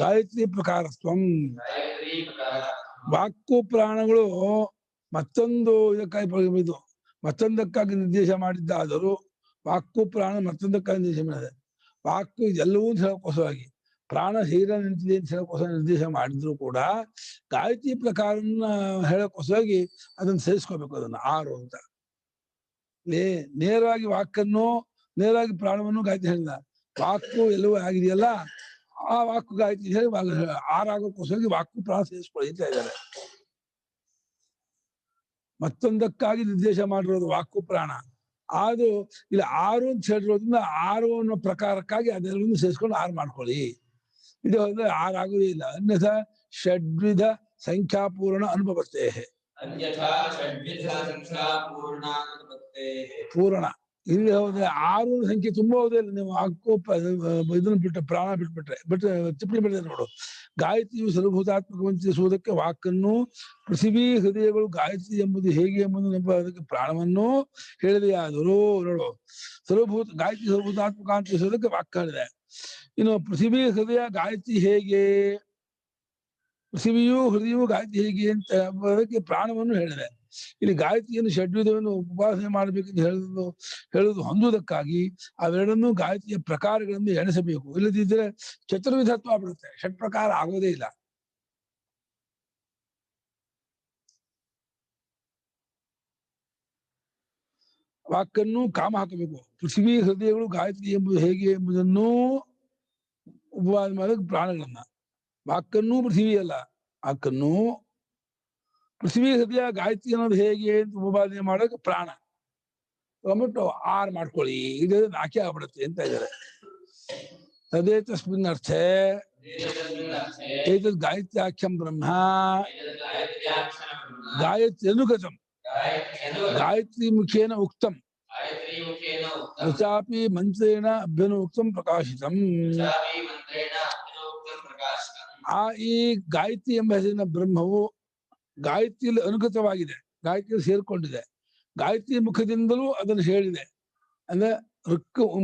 ಗಾಯತ್ರಿ ಪ್ರಕಾರತ್ವಂ ವಾಕ್ಕು ಪ್ರಾಣಗಳು ಮತ್ತೊಂದು ಇದಕ್ಕಾಗಿ ಮತ್ತೊಂದಕ್ಕಾಗಿ ನಿರ್ದೇಶ ಮಾಡಿದ್ದಾದರೂ ವಾಕ್ಕು ಪ್ರಾಣ ಮತ್ತೊಂದಕ್ಕಾಗಿ ನಿರ್ದೇಶ ಮಾಡಿದೆ ವಾಕ್ಕು ಇದೆಲ್ಲವೂ ಹೇಳಕೋಸವಾಗಿ ಪ್ರಾಣ ಶರೀರ ನಿಂತಿದೆ ಅಂತ ಹೇಳಕೋಸ ನಿರ್ದೇಶ ಮಾಡಿದ್ರು ಕೂಡ ಗಾಯತ್ರಿ ಪ್ರಕಾರನ ಹೇಳಕೋಸವಾಗಿ ಅದನ್ನ ಸೇರಿಸ್ಕೋಬೇಕು ಅದನ್ನ 6 ಅಂತ ನೇರವಾಗಿ ವಾಕನ್ನು ನೇರವಾಗಿ ಪ್ರಾಣವನ್ನು ಗಾಯತ್ರಿ ಹೇಳಿದ ವಾಕು ಎಲ್ಲವೂ ಆಗಿದೆಯಲ್ಲ ಆ ವಾಕು ಗಾಯತ್ರಿ ಹೇಳಿ 6 ಆಗೋಕ್ಕೋಸ್ಕರ ವಾಕು ಪ್ರಾಣ ಸೇರಿಸ್ಕೊಳ್ತಾ ಇದ್ದಾರೆ ಮತ್ತೊಂದಕ್ಕಾಗಿ ನಿರ್ದೇಶ ಮಾಡಿರೋದು ವಾಕು ಪ್ರಾಣ ಅದು ಇಲ್ಲಿ 6 ಅಂತ ಹೇಳಿರೋದ್ರಿಂದ 6 ಅನ್ನೋ ಪ್ರಕಾರಕ್ಕಾಗಿ ಅದೆಲ್ಲವನ್ನು ಸೇರಿಸ್ಕೊಂಡು 6 ಮಾಡ್ಕೊಳ್ಳಿ ಇದು ಹೋದ್ರೆ 6 ಆಗುವುದಿಲ್ಲ ಅನ್ಯಥ ಷಡ್ವಿಧ ಸಂಖ್ಯಾಪೂರ್ಣ ಅನುಭವತ್ತೆ ಪೂರ್ಣ ಇಲ್ಲಿ ಹೋದ್ರೆ 6 ಸಂಖ್ಯೆ ತುಂಬಾ ಹೋದಿಲ್ಲ ನೀವು ಇದನ್ನ ಬಿಟ್ಟು ಪ್ರಾಣ ಬಿಟ್ಬಿಟ್ರೆ ಟಿಪ್ಪಣಿ ಬಿಡಿದ್ರೆ ನೋಡು ಗಾಯತ್ರಿಯು ಸರ್ವಭೂತಾತ್ಮಕವಂತಿಸುವುದಕ್ಕೆ ವಾಕನ್ನು ಪೃಥಿವೀ ಹೃದಯಗಳು ಗಾಯತ್ರಿ ಎಂಬುದು ಹೇಗೆ ಎಂಬುದು ಅದಕ್ಕೆ ಪ್ರಾಣವನ್ನು ಹೇಳಿದೆಯಾದರೂ ನೋಡು ಗಾಯತ್ರಿ ಸರ್ವಭೂತಾತ್ಮಕ ಅಂತಿಸುವುದಕ್ಕೆ ವಾಕ್ಯ ಹೇಳಿದೆ ಇನ್ನು ಪೃಥಿವೀ ಹೃದಯ ಗಾಯತ್ರಿ ಹೇಗೆ ಪೃಥಿವಿಯೂ ಹೃದಯವೂ ಗಾಯತ್ರಿ ಹೇಗೆ ಅಂತ ಅದಕ್ಕೆ ಪ್ರಾಣವನ್ನು ಹೇಳಿದೆ ಇಲ್ಲಿ ಗಾಯತ್ರಿಯನ್ನು ಷಡ್ವಿಧವನ್ನು ಉಪಾಸನೆ ಮಾಡಬೇಕೆಂದು ಹೇಳುವುದು ಹೊಂದುವುದಕ್ಕಾಗಿ ಅವೆರಡನ್ನೂ ಗಾಯತ್ರಿಯ ಪ್ರಕಾರಗಳನ್ನು ಎಣಿಸಬೇಕು ಇಲ್ಲದಿದ್ದರೆ ಚತುರ್ವಿಧತ್ವ ಬಿಡುತ್ತೆ ಷಟ್ ಪ್ರಕಾರ ಆಗೋದೇ ಇಲ್ಲ ವಾಕನ್ನು ಕಾಮ ಹಾಕಬೇಕು ಪೃಥ್ವಿ ಹೃದಯಗಳು ಗಾಯತ್ರಿ ಎಂಬುದು ಹೇಗೆ ಎಂಬುದನ್ನು ಉಪವಾಸ ಮಾಡೋದು ಪ್ರಾಣಗಳನ್ನ ವಾಕನ್ನು ಪೃಥ್ವಿ ಅಲ್ಲ ವಾಕನ್ನು ಪೃಥ್ವಿ ಹೃದಯ ಗಾಯತ್ರಿ ಅನ್ನೋದು ಹೇಗೆ ಅಂತ ಉಪಾಸನೆ ಮಾಡೋಕೆ ಪ್ರಾಣ ಅಂದ್ಬಿಟ್ಟು 6 ಮಾಡ್ಕೊಳ್ಳಿ ಇದು 4 ಆಗ್ಬಿಡುತ್ತೆ ಅಂತ ಇದ್ದಾರೆ ತದೇ ತಸ್ಮಿನ್ ಅರ್ಥೆ ಏತದ್ ಗಾಯತ್ರ್ಯಾಖ್ಯಂ ಬ್ರಹ್ಮ ಗಾಯತ್ರಿ ಅನುಗತಂ ಗಾಯತ್ರಿ ಮುಖೇನ ಉಕ್ತಂ ಚಾಪಿ ಮಂತ್ರೇಣ ಅಭ್ಯನುಕ್ತಂ ಪ್ರಕಾಶಿತಂ ಈ ಗಾಯತ್ರಿ ಎಂಬ ಹೆಸರಿನ ಬ್ರಹ್ಮವು ಗಾಯತ್ರಿಯಲ್ಲಿ ಅನುಗತವಾಗಿದೆ ಗಾಯತ್ರಿಯಲ್ಲಿ ಸೇರ್ಕೊಂಡಿದೆ ಗಾಯತ್ರಿ ಮುಖದಿಂದಲೂ ಅದನ್ನು ಹೇಳಿದೆ ಅಂದ್ರೆ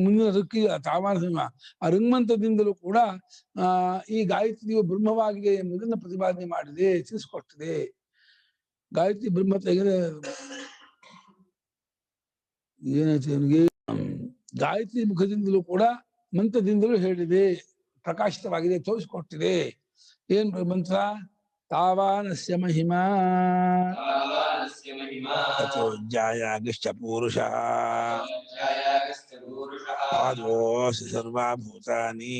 ಮುಂದಿನ ಋಕ್ಕಿಗೆ ತಾವಾನ ಆ ಋಗ್ಮಂತದಿಂದಲೂ ಕೂಡ ಈ ಗಾಯತ್ರಿಯು ಬ್ರಹ್ಮವಾಗಿದೆ ಎಂಬುದನ್ನು ಪ್ರತಿಪಾದನೆ ಮಾಡಿದೆ ತಿಳಿಸ್ಕೊಟ್ಟಿದೆ ಗಾಯತ್ರಿ ಬ್ರಹ್ಮ ತೆಗೆದ ಏನೈತೆ ಅವನಿಗೆ ಗಾಯತ್ರಿ ಮುಖದಿಂದಲೂ ಕೂಡ ಮಂತ್ರದಿಂದಲೂ ಹೇಳಿದೆ ಪ್ರಕಾಶಿತವಾಗಿದೆ ತೋರಿಸಿಕೊಟ್ಟಿದೆ ಏನ್ ಮಂತ್ರ ತಾವಾನಸ್ಯ ಮಹಿಮಾ ತಥೋ ಜಾಯಾಗಶ್ಚ ಪೂರುಷಃ ಪಾದೋಸ್ಯ ಸರ್ವಭೂತಾನಿ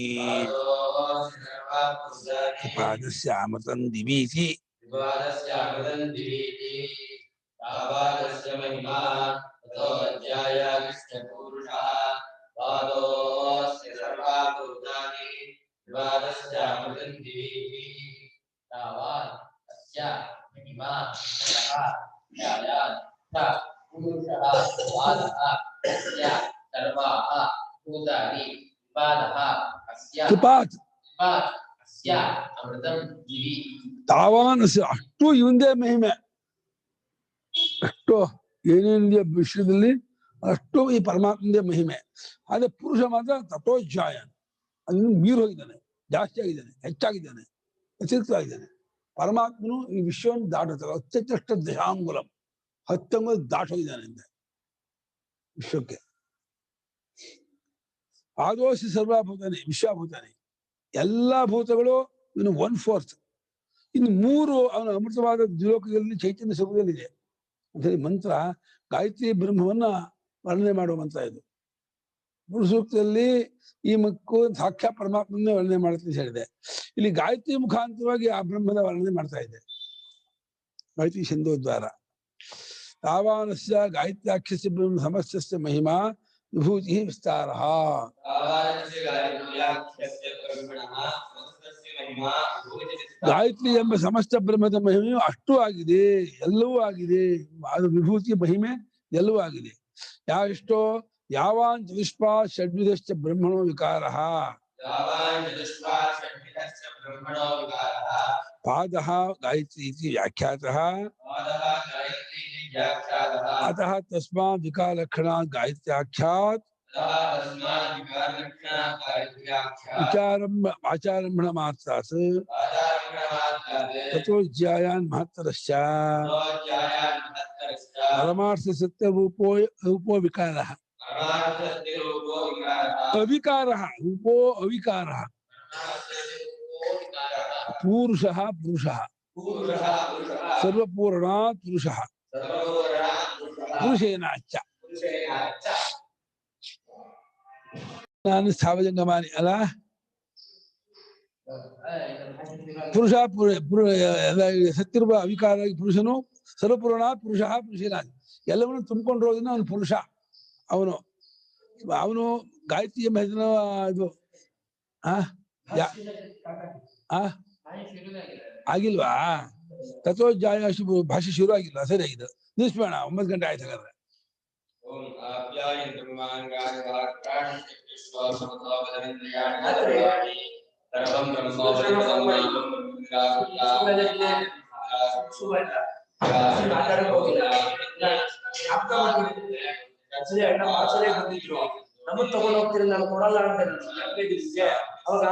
ಪಾದಸ್ಯ ಅಮೃತಂ ದಿವೀತಿ पुरुषः पादः अस्य सर्वाः भूतानि पादः अस्य ತ್ರಿಪಾತ್ अस्य अमृतं दिवि ತಾವಾನ್ ಅಷ್ಟು ಇವಂದೇ ಮಹಿಮೆ, ಅಷ್ಟು ಏನೇನಿದೆಯೋ ವಿಶ್ವದಲ್ಲಿ ಅಷ್ಟು ಈ ಪರಮಾತ್ಮಂದೇ ಮಹಿಮೆ. ಆದ್ರೆ ಪುರುಷ ಮಾತ್ರ ತಥೋಜ್ಜಾಯ, ಅದನ್ನು ಮೀರು ಹೋಗಿದ್ದಾನೆ, ಜಾಸ್ತಿ ಆಗಿದ್ದಾನೆ, ಹೆಚ್ಚಾಗಿದ್ದಾನೆ, ಅತಿರಿಕ್ತವಾಗಿದ್ದಾನೆ. ಪರಮಾತ್ಮನು ಈ ವಿಶ್ವವನ್ನು ದಾಟುತ್ತಾರೆ. ಅತ್ಯಷ್ಟ ದಶಾಂಗುಲಂ, 10 ಅಂಗುಲ ದಾಟೋಗಿದ್ದಾನೆ ಅಂತೆ ವಿಶ್ವಕ್ಕೆ. ಆದೋಷಿ ಸರ್ವಭೂತಾನಿ ವಿಶ್ವಭೂತಾನಿ, ಎಲ್ಲಾ ಭೂತಗಳು ಇನ್ನು 1/4. ಇನ್ನು 3 ಅವನ ಅಮೃತವಾದ ದ್ವಿಲೋಕದಲ್ಲಿ ಚೈತನ್ಯ ಸ್ವರೂಪದಲ್ಲಿದೆ ಅಂತ ಹೇಳಿ ಮಂತ್ರ. ಗಾಯತ್ರಿ ಬ್ರಹ್ಮವನ್ನ ವರ್ಣನೆ ಮಾಡುವ ಮಂತ್ರ ಇದು. ಪುರುಷ ಸೂಕ್ತದಲ್ಲಿ ಈ ಮಕ್ಕು ಸಾಕ್ಷಾತ್ ಪರಮಾತ್ಮನ್ನೇ ವರ್ಣನೆ ಮಾಡುತ್ತೆ ಅಂತ ಹೇಳಿದೆ. ಇಲ್ಲಿ ಗಾಯತ್ರಿ ಮುಖಾಂತರವಾಗಿ ಆ ಬ್ರಹ್ಮದ ವರ್ಣನೆ ಮಾಡ್ತಾ ಇದೆ, ಗಾಯತ್ರಿ ಛಂದೋದ್ವಾರ. ತಾವಾನಸ್ಯ ಗಾಯತ್ರ್ಯಾಖ್ಯಸ್ಯ ಬ್ರಹ್ಮ ಸಮಸ್ಯಸ್ಯ ಮಹಿಮಾ ವಿಭೂತಿ ವಿಸ್ತಾರ. ಗಾಯತ್ರಿ ಎಂಬ ಸಮಸ್ತ ಬ್ರಹ್ಮದ ಮಹಿಮೆಯು ಅಷ್ಟೂ ಆಗಿದೆ, ಎಲ್ಲವೂ ಆಗಿದೆ. ಅದು ವಿಭೂತಿ ಮಹಿಮೆ ಎಲ್ಲವೂ ಆಗಿದೆ. ಯಾವೆಷ್ಟೋ ಯಾವಾನ್ ಚತುಷ್ಪಾ ಷಡ್ವಿಧಶ್ಚ ಬ್ರಹ್ಮಣೋ ವಿಕಾರಃ ಪಾದಃ ಗಾಯತ್ರಿ ಇತಿ ವ್ಯಾಖ್ಯಾತಃ ಅತಃ ತಸ್ಮಾತ್ ವಿಕಾರಲಕ್ಷಣಾತ್ ಗಾಯತ್ರ್ಯಾಖ್ಯಾತ್ ಆಚಾರಂಭಣ ಮಾತ್ರಾತ್ ತಥೋಜ್ಯಾಯಾನ್ ಮಹತ್ತರಶ್ಚ ಪರಮಾರ್ಥ ಸತ್ಯ ರೂಪೋ ವಿಕಾರಃ ಅವಿಕಾರಃ ರೂಪೋ ಅವಿಕಾರಃ ಪೂರುಷಃ ಪುರುಷಃ ಸರ್ವಪೂರ್ಣಾತ್ ಪುರುಷಃ ಪುರುಷೇನಾಚ್ಚ. ನಾನು ಸ್ಥಾವಜಂಗಮಾನಿ ಅಲ್ಲ, ಪುರುಷ ಸತ್ತಿರುವ ಅವಿಕಾರವಾಗಿ ಪುರುಷನು ಸರ್ವಪೂರ್ಣ ಪುರುಷ ಪುರುಷೇನಾಚ, ಎಲ್ಲವನ್ನು ತುಂಬಿಕೊಂಡಿರೋದನ್ನ ಅವನು ಪುರುಷ. ಅವನು ಗಾಯತ್ರಿ ಎಂಬ ಹೆಸರಿನ ಇದು ಆಗಿಲ್ವಾ? ತತ್ವಜ್ಞಾನ ಭಾಷೆ ಶುರು ಆಗಿಲ್ಲ, ಸರಿ ಆಗಿದೆ. ನಿಲ್ಸ್ಬೇಡ, 9 ಗಂಟೆ ಆಯ್ತು ಹಾಗಾದ್ರೆ. ನಮ್ಮನ್ನು ತಗೊಂಡು ಹೋಗ್ತೀರಿ, ನಾನು ಕೊಡಲ್ಲ ಅಂತ ಅವಾಗ